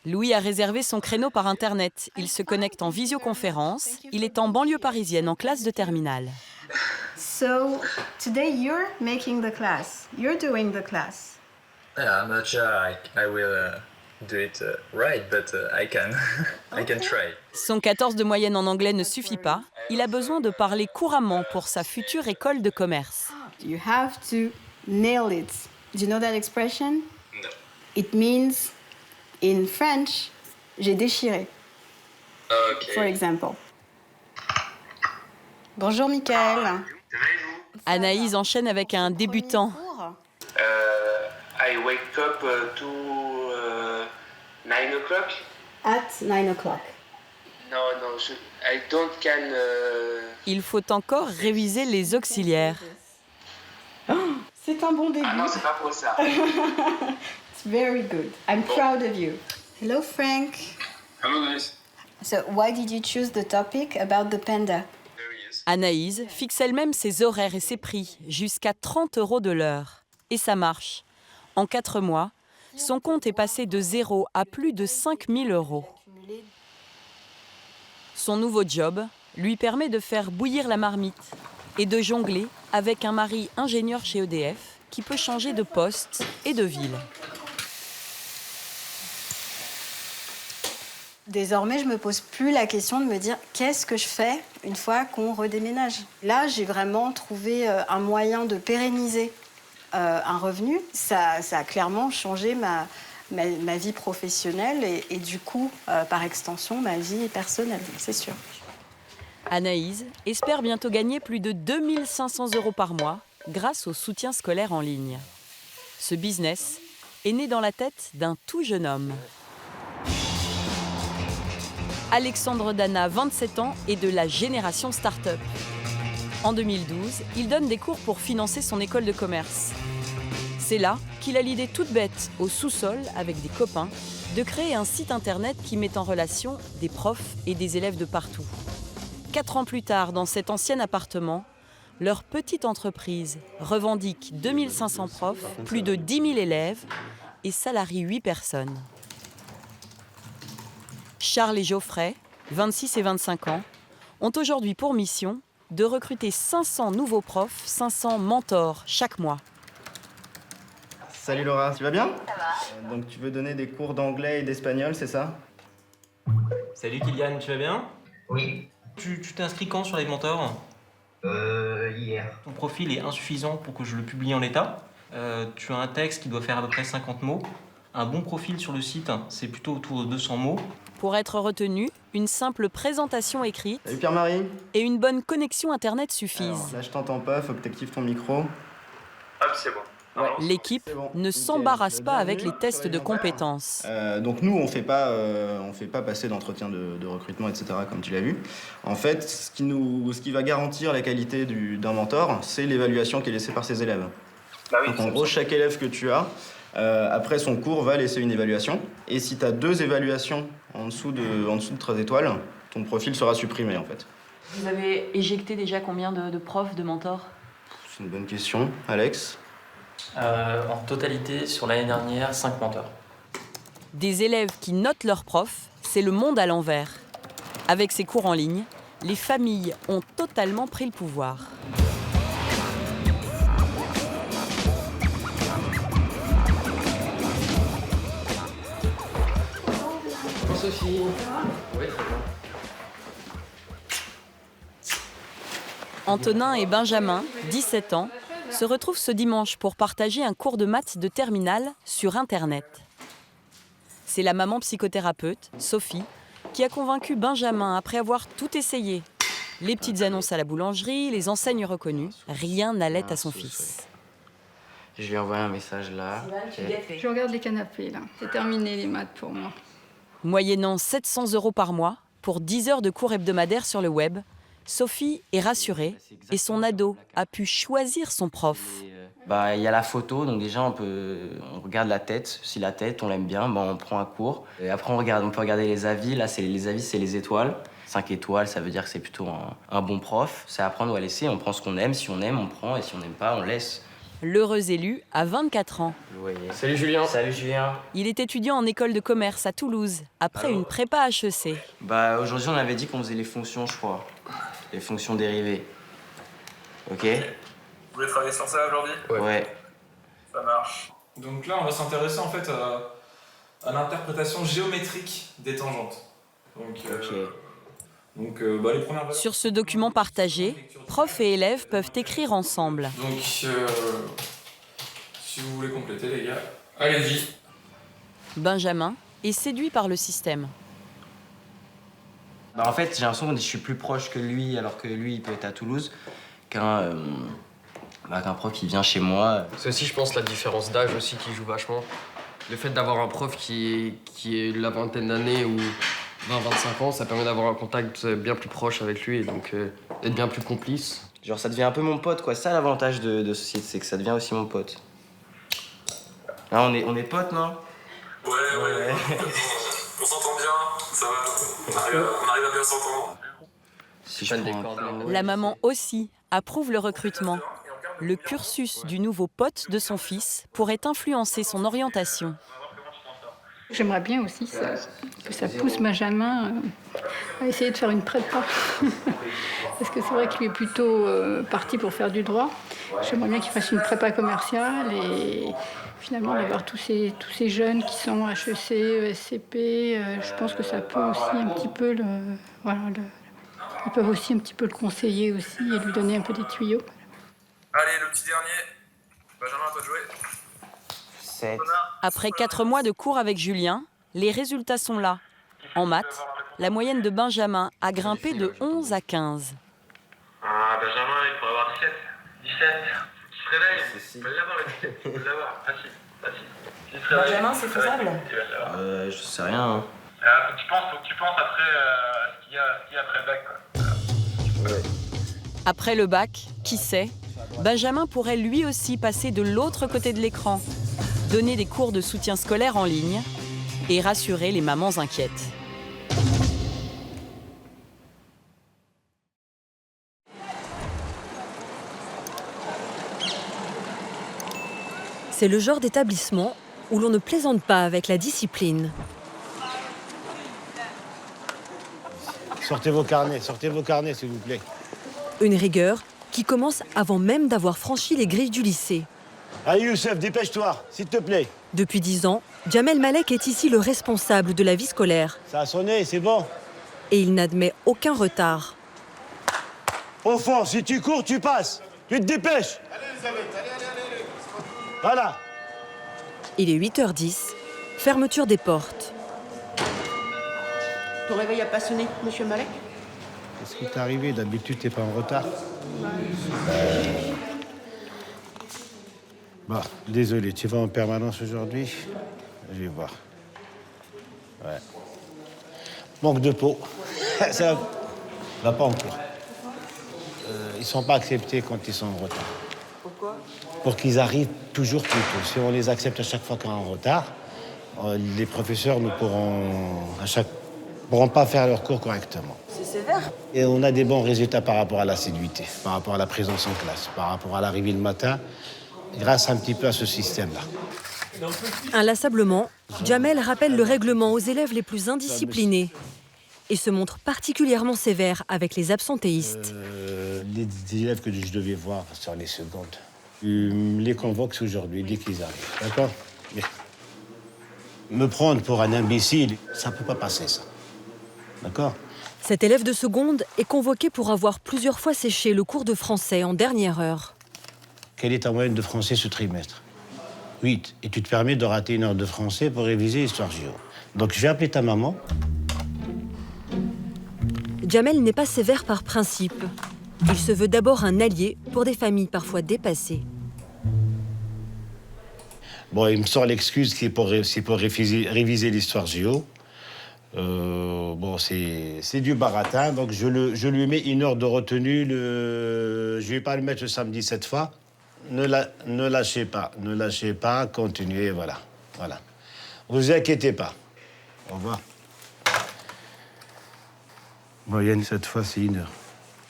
Louis a réservé son créneau par Internet. Il se connecte en visioconférence. Il est en banlieue parisienne en classe de terminale. So today you're making the class. You're doing the class. Yeah, I'm not sure I will do it right, but I can. I can try. Son 14 de moyenne en anglais ne suffit pas. Il a besoin de parler couramment pour sa future école de commerce. You have to nail it. Do you know that expression? No. It means, in French, j'ai déchiré. Okay. For example. Bonjour, Michael. Anaïs enchaîne avec un débutant. I wake up to 9 o'clock. At 9 o'clock. No, I don't can. Il faut encore réviser les auxiliaires. C'est un bon début. Ah non, c'est pas pour ça. It's very good. I'm proud of you. Hello, Frank. Hello, guys. So, why did you choose the topic about the panda? Anaïs fixe elle-même ses horaires et ses prix, jusqu'à 30 € de l'heure. Et ça marche. En 4 mois, son compte est passé de 0 à plus de 5 000 €. Son nouveau job lui permet de faire bouillir la marmite et de jongler avec un mari ingénieur chez EDF qui peut changer de poste et de ville. Désormais, je me pose plus la question de me dire qu'est-ce que je fais une fois qu'on redéménage. Là, j'ai vraiment trouvé un moyen de pérenniser un revenu. Ça a clairement changé ma vie professionnelle et du coup, par extension, ma vie personnelle, c'est sûr. Anaïs espère bientôt gagner plus de 2 500 € par mois grâce au soutien scolaire en ligne. Ce business est né dans la tête d'un tout jeune homme. Alexandre Dana, 27 ans, est de la génération start-up. En 2012, il donne des cours pour financer son école de commerce. C'est là qu'il a l'idée toute bête, au sous-sol, avec des copains, de créer un site internet qui met en relation des profs et des élèves de partout. 4 ans plus tard, dans cet ancien appartement, leur petite entreprise revendique 2500 profs, plus de 10 000 élèves et salarie 8 personnes. Charles et Geoffrey, 26 et 25 ans, ont aujourd'hui pour mission de recruter 500 nouveaux profs, 500 mentors chaque mois. Salut Laura, tu vas bien? Ça va. Donc tu veux donner des cours d'anglais et d'espagnol, c'est ça? Salut Kylian, tu vas bien? Oui. Tu t'es inscrit quand sur les mentors? Hier. Ton profil est insuffisant pour que je le publie en l'état. Tu as un texte qui doit faire à peu près 50 mots. Un bon profil sur le site, c'est plutôt autour de 200 mots. Pour être retenu, une simple présentation écrite Salut Pierre-Marie. Et une bonne connexion internet suffisent. Alors, là je t'entends pas, faut que tu actives ton micro. Hop, c'est bon. L'équipe ne s'embarrasse pas avec les tests de compétences. Donc nous, on fait pas passer d'entretien de recrutement, etc., comme tu l'as vu. En fait, ce qui va garantir la qualité d'un mentor, c'est l'évaluation qui est laissée par ses élèves. Bah oui, donc en gros, chaque élève que tu as, après son cours, va laisser une évaluation. Et si tu as 2 évaluations en dessous de 3 étoiles, ton profil sera supprimé, en fait. Vous avez éjecté déjà combien de profs, de mentors? C'est une bonne question. Alex? En totalité, sur l'année dernière, 5 mentors. Des élèves qui notent leurs profs, c'est le monde à l'envers. Avec ces cours en ligne, les familles ont totalement pris le pouvoir. Bonjour Sophie. Oui, très bien. Antonin et Benjamin, 17 ans, se retrouvent ce dimanche pour partager un cours de maths de terminale sur Internet. C'est la maman psychothérapeute, Sophie, qui a convaincu Benjamin après avoir tout essayé. Les petites annonces à la boulangerie, les enseignes reconnues, rien n'allait à son fils. Je lui ai envoyé un message là. Je regarde les canapés là. C'est terminé les maths pour moi. Moyennant 700 € par mois, pour 10 heures de cours hebdomadaires sur le web, Sophie est rassurée et son ado a pu choisir son prof. Il y a la photo, donc déjà on regarde la tête. Si la tête, on l'aime bien, on prend un cours. Et après, on peut regarder les avis. Là, les avis, c'est les étoiles. 5 étoiles, ça veut dire que c'est plutôt un bon prof. C'est à prendre ou à laisser. On prend ce qu'on aime. Si on aime, on prend. Et si on n'aime pas, on laisse. L'heureux élu a 24 ans. Salut Julien. Salut Julien. Il est étudiant en école de commerce à Toulouse, après une prépa HEC. Aujourd'hui, on avait dit qu'on faisait les fonctions, je crois. Les fonctions dérivées. Ok. Vous voulez travailler sur ça aujourd'hui? Ouais. Ça marche. Donc là, on va s'intéresser en fait à l'interprétation géométrique des tangentes. Donc, les premières valeurs... Sur ce document partagé, prof et élèves peuvent écrire ensemble. Donc, si vous voulez compléter, les gars, allez-y. Benjamin est séduit par le système. En fait, j'ai l'impression que je suis plus proche que lui, alors que lui, il peut être à Toulouse, qu'un prof qui vient chez moi. C'est aussi, je pense, la différence d'âge aussi qui joue vachement. Le fait d'avoir un prof qui est la vingtaine d'années ou 20-25 ans, ça permet d'avoir un contact bien plus proche avec lui et donc d'être bien plus complice. Genre, ça devient un peu mon pote, quoi. C'est ça l'avantage de société, c'est que ça devient aussi mon pote. Là, on est potes, non? Ouais. On s'entend bien, ça va. On arrive à bien s'entendre. La maman aussi approuve le recrutement. Le cursus du nouveau pote de son fils pourrait influencer son orientation. J'aimerais bien aussi que ça pousse Benjamin à essayer de faire une prépa. Parce que c'est vrai qu'il est plutôt parti pour faire du droit. J'aimerais bien qu'il fasse une prépa commerciale et finalement d'avoir tous ces jeunes qui sont HEC, ESCP. Je pense que ça peut aussi un petit peu ils peuvent aussi un petit peu le conseiller aussi et lui donner un peu des tuyaux. Allez, le petit dernier. Benjamin, à toi de jouer. 7. Après 4 mois de cours avec Julien, les résultats sont là. En maths, la moyenne de Benjamin a grimpé de 11 à 15. Benjamin, il pourrait avoir 17. 17. Il se réveille. Il peut l'avoir, le 17. Il peut l'avoir. Facile. Benjamin, c'est faisable? Je sais rien. Hein. Faut que tu penses après ce qu'il y a après le bac, quoi. Après le bac, qui sait, Benjamin pourrait lui aussi passer de l'autre côté de l'écran, donner des cours de soutien scolaire en ligne et rassurer les mamans inquiètes. C'est le genre d'établissement où l'on ne plaisante pas avec la discipline. Sortez vos carnets s'il vous plaît. Une rigueur qui commence avant même d'avoir franchi les grilles du lycée. Allez Youssef, dépêche-toi, s'il te plaît. Depuis 10 ans, Jamel Malek est ici le responsable de la vie scolaire. Ça a sonné, c'est bon. Et il n'admet aucun retard. Au fond, si tu cours, tu passes. Tu te dépêches. Allez Elisabeth, allez. Voilà. Il est 8h10, fermeture des portes. Ton réveil a pas sonné, monsieur Malek? Qu'est-ce qui t'est arrivé? D'habitude, t'es pas en retard. Bon, désolé, tu vas en permanence aujourd'hui? Je vais voir. Ouais. Manque de peau. Ça va pas en cours. Ils sont pas acceptés quand ils sont en retard. Pourquoi? Pour qu'ils arrivent toujours plus tôt. Si on les accepte à chaque fois qu'on est en retard, les professeurs ne pourront pas faire leur cours correctement. C'est sévère. Et on a des bons résultats par rapport à l'assiduité, par rapport à la présence en classe, par rapport à l'arrivée le matin, grâce un petit peu à ce système-là. Inlassablement, Jamel rappelle le règlement aux élèves les plus indisciplinés et se montre particulièrement sévère avec les absentéistes. Les élèves que je devais voir sur les secondes, les convoque aujourd'hui dès qu'ils arrivent, d'accord? Mais me prendre pour un imbécile, ça peut pas passer, ça. D'accord? Cet élève de seconde est convoqué pour avoir plusieurs fois séché le cours de français en dernière heure. Quelle est ta moyenne de français ce trimestre? 8. Et tu te permets de rater 1 heure de français pour réviser l'histoire géo. Donc je vais appeler ta maman. Jamel n'est pas sévère par principe. Il se veut d'abord un allié pour des familles parfois dépassées. Bon, il me sort l'excuse qui est pour réviser l'histoire géo. Bon, c'est du baratin, donc je lui mets 1 heure de retenue. Je vais pas le mettre le samedi cette fois. Ne lâchez pas, continuez, voilà. Vous inquiétez pas. Au revoir. Bon, Yann, cette fois, c'est 1 heure.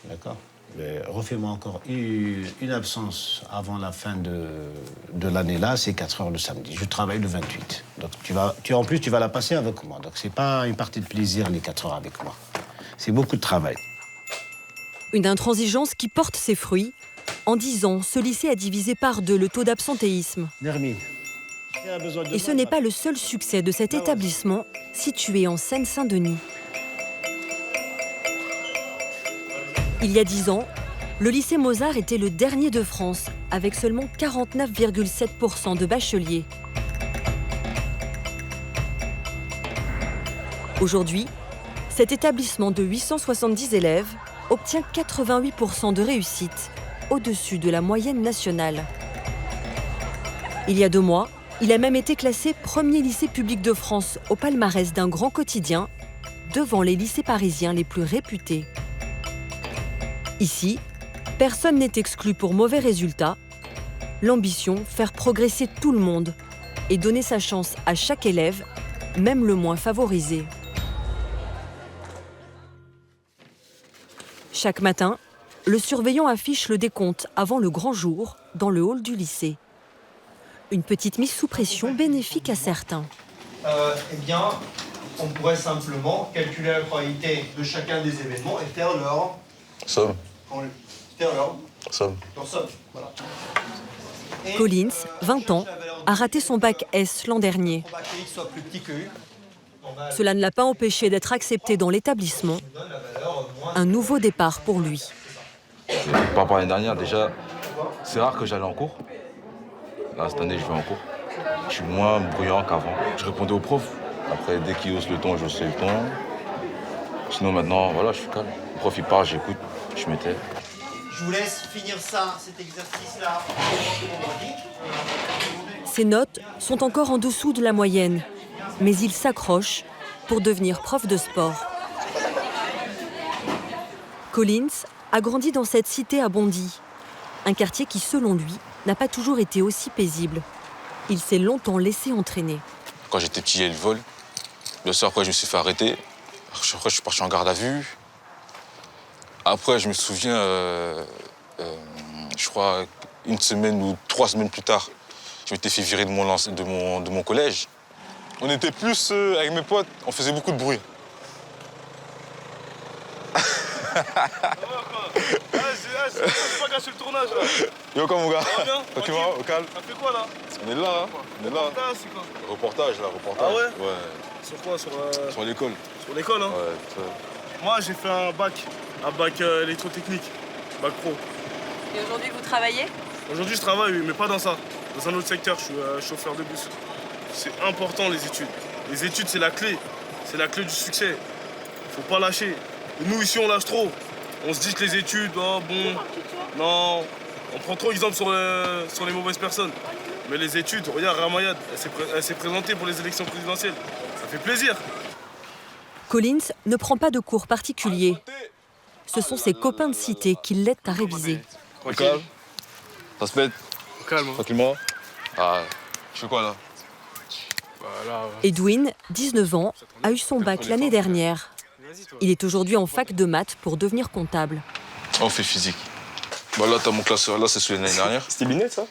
D'accord? Mais refais-moi encore une absence avant la fin de l'année-là, c'est 4 heures le samedi. Je travaille le 28. Donc en plus, tu vas la passer avec moi. Donc c'est pas une partie de plaisir, les 4 heures avec moi. C'est beaucoup de travail. Une intransigeance qui porte ses fruits, En 10 ans, ce lycée a divisé par 2 le taux d'absentéisme. Nermine. Et ce n'est pas le seul succès de cet établissement situé en Seine-Saint-Denis. Il y a 10 ans, le lycée Mozart était le dernier de France, avec seulement 49,7% de bacheliers. Aujourd'hui, cet établissement de 870 élèves obtient 88% de réussite, au-dessus de la moyenne nationale. Il y a 2 mois, il a même été classé premier lycée public de France au palmarès d'un grand quotidien, devant les lycées parisiens les plus réputés. Ici, personne n'est exclu pour mauvais résultats. L'ambition, faire progresser tout le monde et donner sa chance à chaque élève, même le moins favorisé. Chaque matin, le surveillant affiche le décompte avant le grand jour dans le hall du lycée. Une petite mise sous pression bénéfique à certains. Eh bien, on pourrait simplement calculer la probabilité de chacun des événements et faire leur somme. Faire leur Somme. Leur somme. Voilà. Collins, 20 ans, a raté son bac S l'an dernier. Soit plus petit que U. Cela ne l'a pas empêché d'être accepté dans l'établissement. Un nouveau départ pour lui. Par rapport à l'année dernière, déjà, c'est rare que j'allais en cours. Là, cette année, je vais en cours. Je suis moins bruyant qu'avant. Je répondais aux profs. Après, dès qu'ils haussent le ton, je haussais le ton. Sinon, maintenant, voilà, je suis calme. Le prof, il parle, j'écoute, je me tais. Je vous laisse finir ça, cet exercice-là. Ses notes sont encore en dessous de la moyenne, mais il s'accroche pour devenir prof de sport. Collins a grandi dans cette cité à Bondy, un quartier qui, selon lui, n'a pas toujours été aussi paisible. Il s'est longtemps laissé entraîner. Quand j'étais petit, il y a eu le vol. Bien sûr, après, je me suis fait arrêter. Après, je suis parti en garde à vue. Après, je me souviens, je crois, 1 semaine ou 3 semaines plus tard, je m'étais fait virer de mon collège. On était plus avec mes potes, on faisait beaucoup de bruit. C'est pas gâcher le tournage là. Yo, quoi, mon gars? Ça va bien? Tranquille, au calme. T'as fait quoi là? On est là, hein. On est là. Reportage, c'est quoi? Reportage, là, reportage. Ah ouais? Ouais. Sur quoi? Sur l'école. Sur l'école, hein? Ouais, ça. Moi, j'ai fait un bac électrotechnique, bac pro. Et aujourd'hui, vous travaillez? Aujourd'hui, je travaille, oui, mais pas dans ça. Dans un autre secteur, je suis chauffeur de bus. C'est important, les études. Les études, c'est la clé. C'est la clé du succès. Faut pas lâcher. Et nous, ici, on lâche trop. On se dit que les études, oh bon, non. On prend trop exemple sur les mauvaises personnes. Mais les études, regarde, Ramayad, elle s'est présentée pour les élections présidentielles. Ça fait plaisir. Collins ne prend pas de cours particuliers. Ce sont ses copains de cité qui l'aident à réviser. Au calme. Ça se fait. Au calme. Tranquillement. Ah, je fais quoi là? Edwin, 19 ans, a eu son bac l'année dernière. Il est aujourd'hui en fac de maths pour devenir comptable. On fait physique. Bah là, t'as mon classeur. Là, c'est celui de l'année dernière. C'était binette, ça?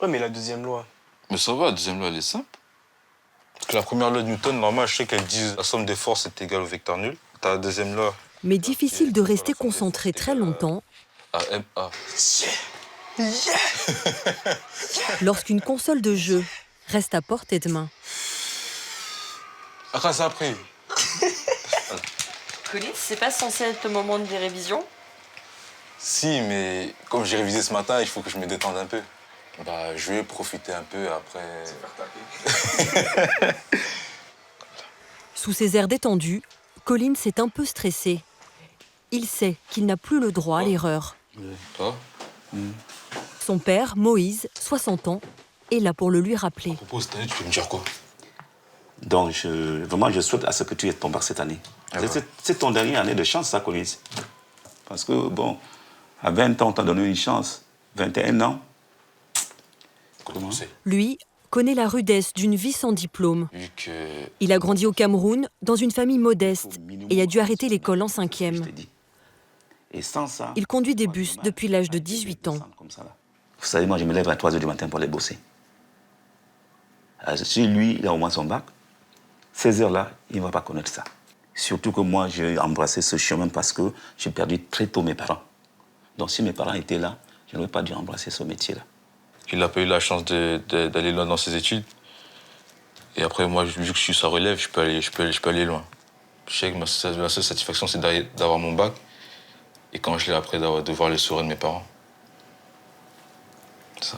Ouais, mais la deuxième loi. Mais ça va, la deuxième loi, elle est simple. Parce que la première loi de Newton, normal, je sais qu'elle dit la somme des forces est égale au vecteur nul. T'as la deuxième loi. Mais difficile de rester concentré très longtemps AMA. lorsqu'une console de jeu reste à portée de main. Après, ça après. Collins, c'est pas censé être le moment des révisions? Si, mais comme j'ai révisé ce matin, il faut que je me détende un peu. Bah, je vais profiter un peu après. Sous ses airs détendus, Collins est un peu stressé. Il sait qu'il n'a plus le droit à l'erreur. Toi? Son père, Moïse, 60 ans, est là pour le lui rappeler. À propos, cette année, tu peux me dire quoi? Donc, vraiment, je souhaite à ce que tu aies ton bac cette année. Ah ouais. C'est ton dernière année de chance, ça, Collins. Parce que, bon, à 20 ans, on t'a donné une chance. 21 ans. Comment c'est? Lui connaît la rudesse d'une vie sans diplôme. Vu que... Il a grandi au Cameroun, dans une famille modeste, et a dû arrêter l'école en 5e. Et sans ça... Il conduit des bus depuis l'âge de 18 ans. Vous savez, moi, je me lève à 3 h du matin pour aller bosser. Si lui, il a au moins son bac, ces heures-là, il ne va pas connaître ça. Surtout que moi, j'ai embrassé ce chemin parce que j'ai perdu très tôt mes parents. Donc si mes parents étaient là, je n'aurais pas dû embrasser ce métier-là. Il n'a pas eu la chance d'aller loin dans ses études. Et après, moi, vu que je suis sa relève, je peux aller loin. Je sais que ma seule satisfaction, c'est d'avoir mon bac. Et quand je l'ai après, de voir les sourires de mes parents. C'est ça.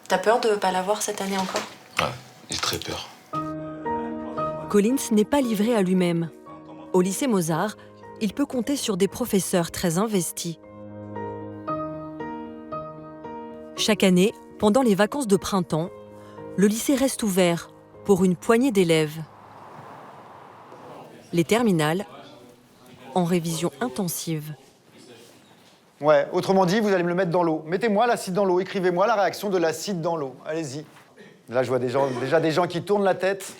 T'as peur de ne pas l'avoir cette année encore? Ouais, j'ai très peur. Collins n'est pas livré à lui-même. Au lycée Mozart, il peut compter sur des professeurs très investis. Chaque année, pendant les vacances de printemps, le lycée reste ouvert pour une poignée d'élèves. Les terminales, en révision intensive. Ouais, autrement dit, vous allez me le mettre dans l'eau. Mettez-moi l'acide dans l'eau, écrivez-moi la réaction de l'acide dans l'eau. Allez-y. Là, je vois déjà des gens qui tournent la tête.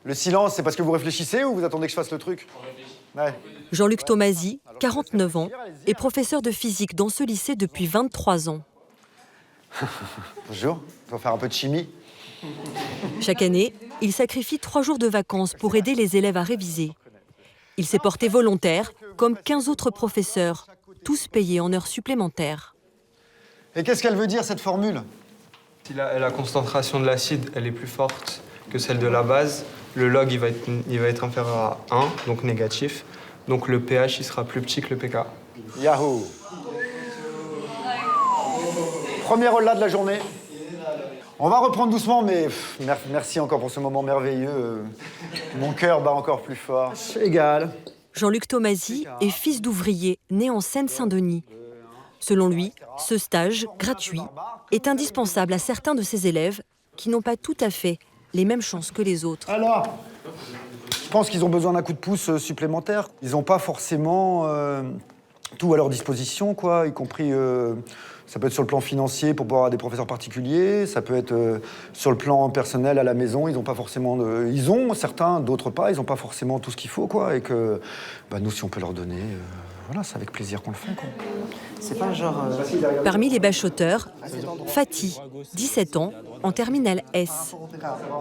Le silence, c'est parce que vous réfléchissez ou vous attendez que je fasse le truc? Ouais. Jean-Luc Tomasi, 49 ans, est professeur de physique dans ce lycée depuis 23 ans. Bonjour, on va faire un peu de chimie. Chaque année, il sacrifie 3 jours de vacances pour aider les élèves à réviser. Il s'est porté volontaire, comme 15 autres professeurs, tous payés en heures supplémentaires. Et qu'est-ce qu'elle veut dire, cette formule? Si la concentration de l'acide elle est plus forte que celle de la base, le log il va être inférieur à 1, donc négatif. Donc le pH il sera plus petit que le pK. Yahoo! Premier rôle-là de la journée. On va reprendre doucement, mais merci encore pour ce moment merveilleux. Mon cœur bat encore plus fort. Égal. Jean-Luc Tomasi est fils d'ouvrier né en Seine-Saint-Denis. Selon lui, ce stage, gratuit, est indispensable à certains de ses élèves qui n'ont pas tout à fait les mêmes chances que les autres. Alors, je pense qu'ils ont besoin d'un coup de pouce supplémentaire. Ils n'ont pas forcément tout à leur disposition, quoi, y compris... ça peut être sur le plan financier pour pouvoir avoir des professeurs particuliers, ça peut être sur le plan personnel à la maison, ils n'ont pas forcément... Ils ont certains, d'autres pas, ils n'ont pas forcément tout ce qu'il faut, quoi, et que nous, si on peut leur donner, voilà, c'est avec plaisir qu'on le fait, quoi. C'est pas genre... Parmi les bachoteurs, Fatih, 17 ans, en terminale S.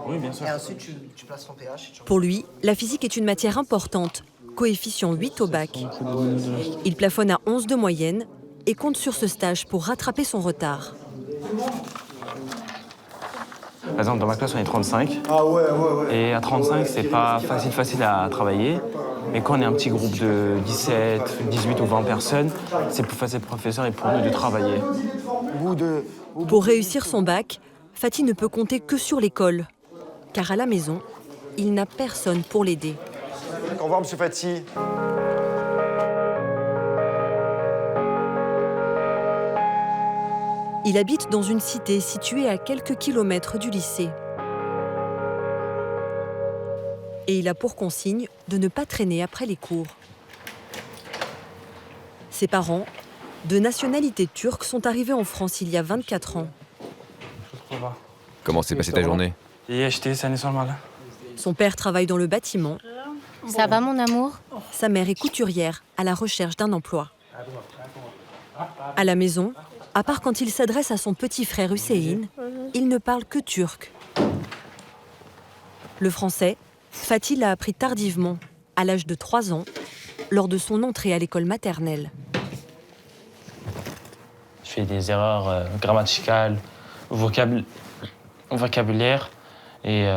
Oui, bien sûr. Et ensuite, tu places ton pH. Pour lui, la physique est une matière importante, coefficient 8 au bac. Il plafonne à 11 de moyenne et compte sur ce stage pour rattraper son retard. Par exemple, dans ma classe, on est 35. Ah ouais. Et à 35, c'est pas facile à travailler. Mais quand on est un petit groupe de 17, 18 ou 20 personnes, c'est plus facile pour le professeur et pour nous de travailler. Pour réussir son bac, Fatih ne peut compter que sur l'école. Car à la maison, il n'a personne pour l'aider. Au revoir, monsieur Fatih. Il habite dans une cité située à quelques kilomètres du lycée. Et il a pour consigne de ne pas traîner après les cours. Ses parents, de nationalité turque, sont arrivés en France il y a 24 ans. Comment s'est passée ta journée? Son père travaille dans le bâtiment. Ça va, mon amour? Sa mère est couturière, à la recherche d'un emploi. À la maison, à part quand il s'adresse à son petit frère Hussein, il ne parle que turc. Le français, Fatih l'a appris tardivement, à l'âge de 3 ans, lors de son entrée à l'école maternelle. Je fais des erreurs grammaticales, vocabulaire. Et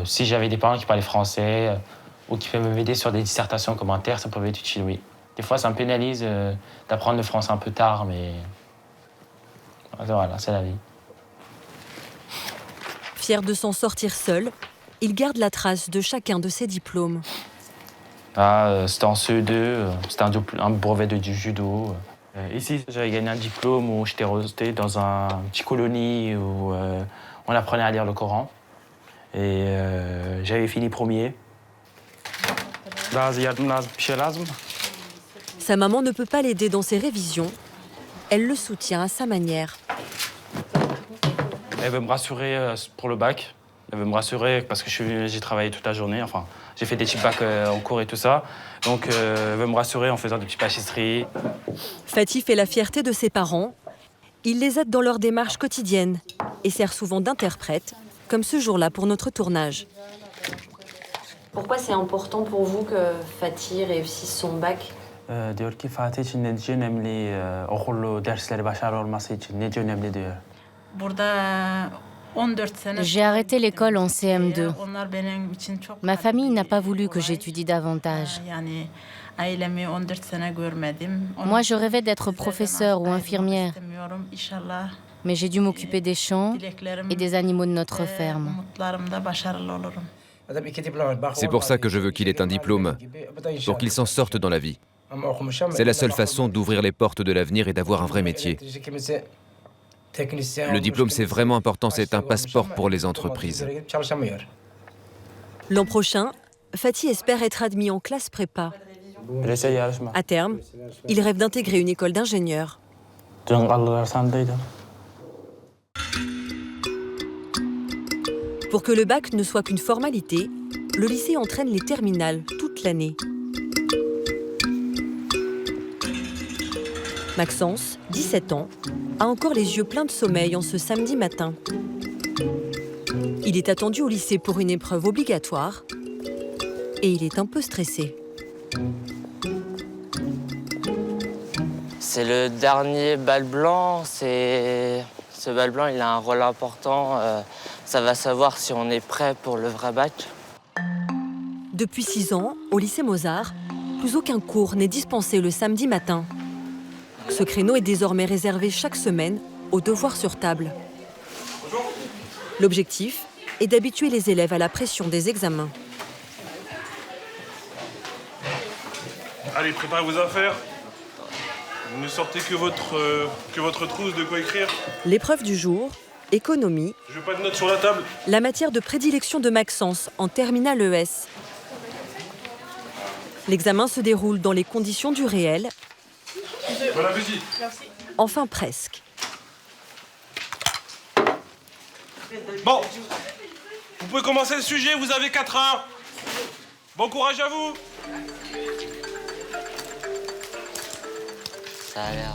si j'avais des parents qui parlaient français ou qui peuvent m'aider sur des dissertations commentaires, ça pouvait être utile, oui. Des fois, ça me pénalise d'apprendre le français un peu tard, mais voilà, c'est la vie. Fier de s'en sortir seul, il garde la trace de chacun de ses diplômes. C'était en CE2, c'était un brevet de judo. Ici, j'avais gagné un diplôme où j'étais resté dans un petit colonie où on apprenait à lire le Coran. Et j'avais fini premier. Sa maman ne peut pas l'aider dans ses révisions. Elle le soutient à sa manière. Elle veut me rassurer pour le bac. Elle veut me rassurer parce que j'ai travaillé toute la journée. Enfin, j'ai fait des petits bacs en cours et tout ça. Donc, elle veut me rassurer en faisant des petites pâtisseries. Fatih fait la fierté de ses parents. Il les aide dans leurs démarches quotidiennes et sert souvent d'interprète, comme ce jour-là pour notre tournage. Pourquoi c'est important pour vous que Fatih réussisse son bac? Diyor ki Fatih için nece önemli, okullu dersleri başarılı olması için nece önemli diyor. J'ai arrêté l'école en CM2. Ma famille n'a pas voulu que j'étudie davantage. Moi, je rêvais d'être professeure ou infirmière, mais j'ai dû m'occuper des champs et des animaux de notre ferme. C'est pour ça que je veux qu'il ait un diplôme, pour qu'il s'en sorte dans la vie. C'est la seule façon d'ouvrir les portes de l'avenir et d'avoir un vrai métier. Le diplôme, c'est vraiment important, c'est un passeport pour les entreprises. L'an prochain, Fatih espère être admis en classe prépa. À terme, il rêve d'intégrer une école d'ingénieur. Pour que le bac ne soit qu'une formalité, le lycée entraîne les terminales toute l'année. Maxence, 17 ans, a encore les yeux pleins de sommeil en ce samedi matin. Il est attendu au lycée pour une épreuve obligatoire et il est un peu stressé. C'est le dernier bal blanc. Ce bal blanc, il a un rôle important. Ça va savoir si on est prêt pour le vrai bac. Depuis 6 ans, au lycée Mozart, plus aucun cours n'est dispensé le samedi matin. Ce créneau est désormais réservé chaque semaine aux devoirs sur table. L'objectif est d'habituer les élèves à la pression des examens. Allez, préparez vos affaires. Vous ne sortez que votre trousse de quoi écrire. L'épreuve du jour, économie. Je veux pas de notes sur la table. La matière de prédilection de Maxence en terminale ES. L'examen se déroule dans les conditions du réel. Bon appétit. Enfin presque. Bon, vous pouvez commencer le sujet, vous avez 4 heures. Bon courage à vous. Ça a l'air...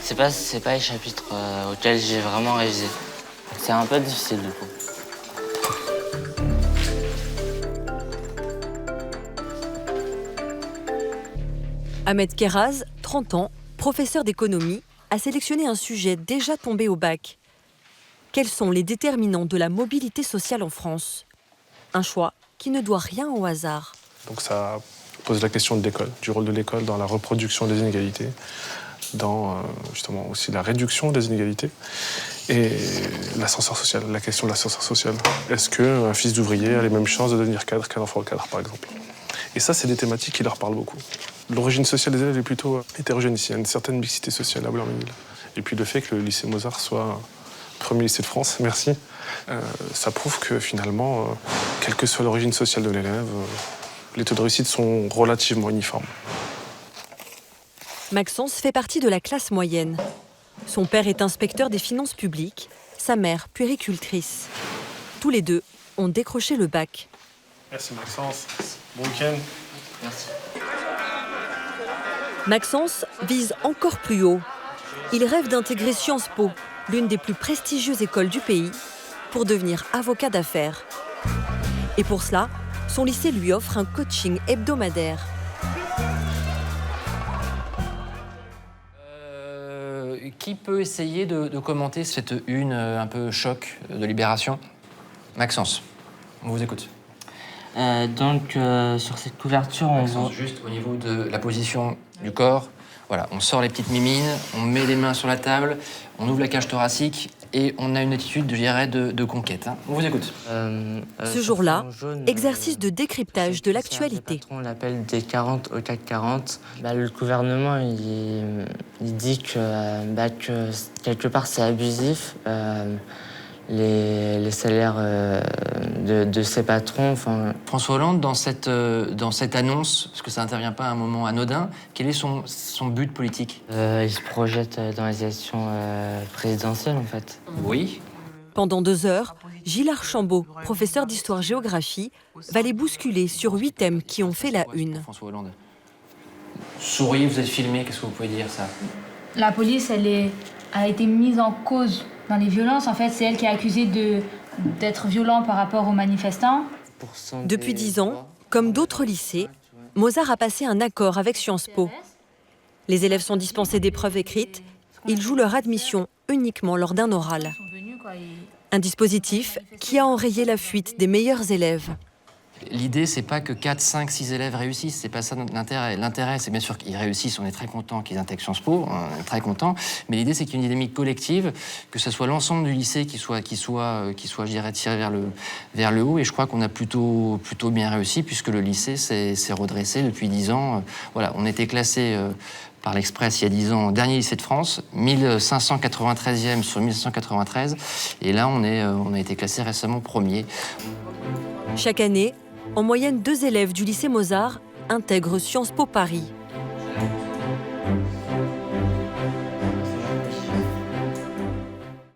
C'est pas les chapitres auxquels j'ai vraiment révisé. C'est un peu difficile du coup. Ahmed Keraz, 30 ans, professeur d'économie, a sélectionné un sujet déjà tombé au bac. Quels sont les déterminants de la mobilité sociale en France? Un choix qui ne doit rien au hasard. Donc ça pose la question de l'école, du rôle de l'école dans la reproduction des inégalités, dans justement aussi la réduction des inégalités et l'ascenseur social, la question de l'ascenseur social. Est-ce qu'un fils d'ouvrier a les mêmes chances de devenir cadre qu'un enfant cadre, par exemple? Et ça, c'est des thématiques qui leur parlent beaucoup. L'origine sociale des élèves est plutôt hétérogène ici. Il y a une certaine mixité sociale à Blanc-Ménil. Et puis le fait que le lycée Mozart soit le premier lycée de France, merci, ça prouve que finalement, quelle que soit l'origine sociale de l'élève, les taux de réussite sont relativement uniformes. Maxence fait partie de la classe moyenne. Son père est inspecteur des finances publiques, sa mère puéricultrice. Tous les deux ont décroché le bac. Merci Maxence. Bon week-end. Merci. Maxence vise encore plus haut. Il rêve d'intégrer Sciences Po, l'une des plus prestigieuses écoles du pays, pour devenir avocat d'affaires. Et pour cela, son lycée lui offre un coaching hebdomadaire. Qui peut essayer de commenter cette une un peu choc de Libération? Maxence, on vous écoute. Sur cette couverture, on voit... Juste au niveau de la position du corps, voilà, on sort les petites mimines, on met les mains sur la table, on ouvre la cage thoracique et on a une attitude, je dirais, de conquête. Hein. On vous écoute. Ce jour-là, exercice de décryptage de l'actualité. On l'appelle des 40 au CAC 40. Le gouvernement, il dit que quelque part c'est abusif. Les salaires de ses patrons. François Hollande, dans cette annonce, parce que ça n'intervient pas à un moment anodin, quel est son but politique? Il se projette dans les élections présidentielles, en fait. Oui. Pendant 2 heures, Gilles Archambault, professeur d'histoire-géographie, va les bousculer sur 8 thèmes qui ont fait la une. François Hollande. Souris, vous êtes filmé, qu'est-ce que vous pouvez dire, ça? La police, elle a été mise en cause dans les violences. En fait, c'est elle qui est accusée d'être violente par rapport aux manifestants. Depuis 10 ans, comme d'autres lycées, Mozart a passé un accord avec Sciences Po. Les élèves sont dispensés d'épreuves écrites. Ils jouent leur admission uniquement lors d'un oral. Un dispositif qui a enrayé la fuite des meilleurs élèves. L'idée, c'est pas que 4, 5, 6 élèves réussissent, c'est pas ça l'intérêt. L'intérêt, c'est bien sûr qu'ils réussissent, on est très content qu'ils intègrent Sciences Po, on est très content, mais l'idée, c'est qu'il y ait une dynamique collective, que ce soit l'ensemble du lycée qui soit je dirais, tiré vers le haut, et je crois qu'on a plutôt bien réussi, puisque le lycée s'est redressé depuis 10 ans. Voilà, on était classé par l'Express il y a 10 ans, dernier lycée de France, 1593e sur 1593, et là, on a été classé récemment premier. Chaque année, en moyenne, 2 élèves du lycée Mozart intègrent Sciences Po Paris.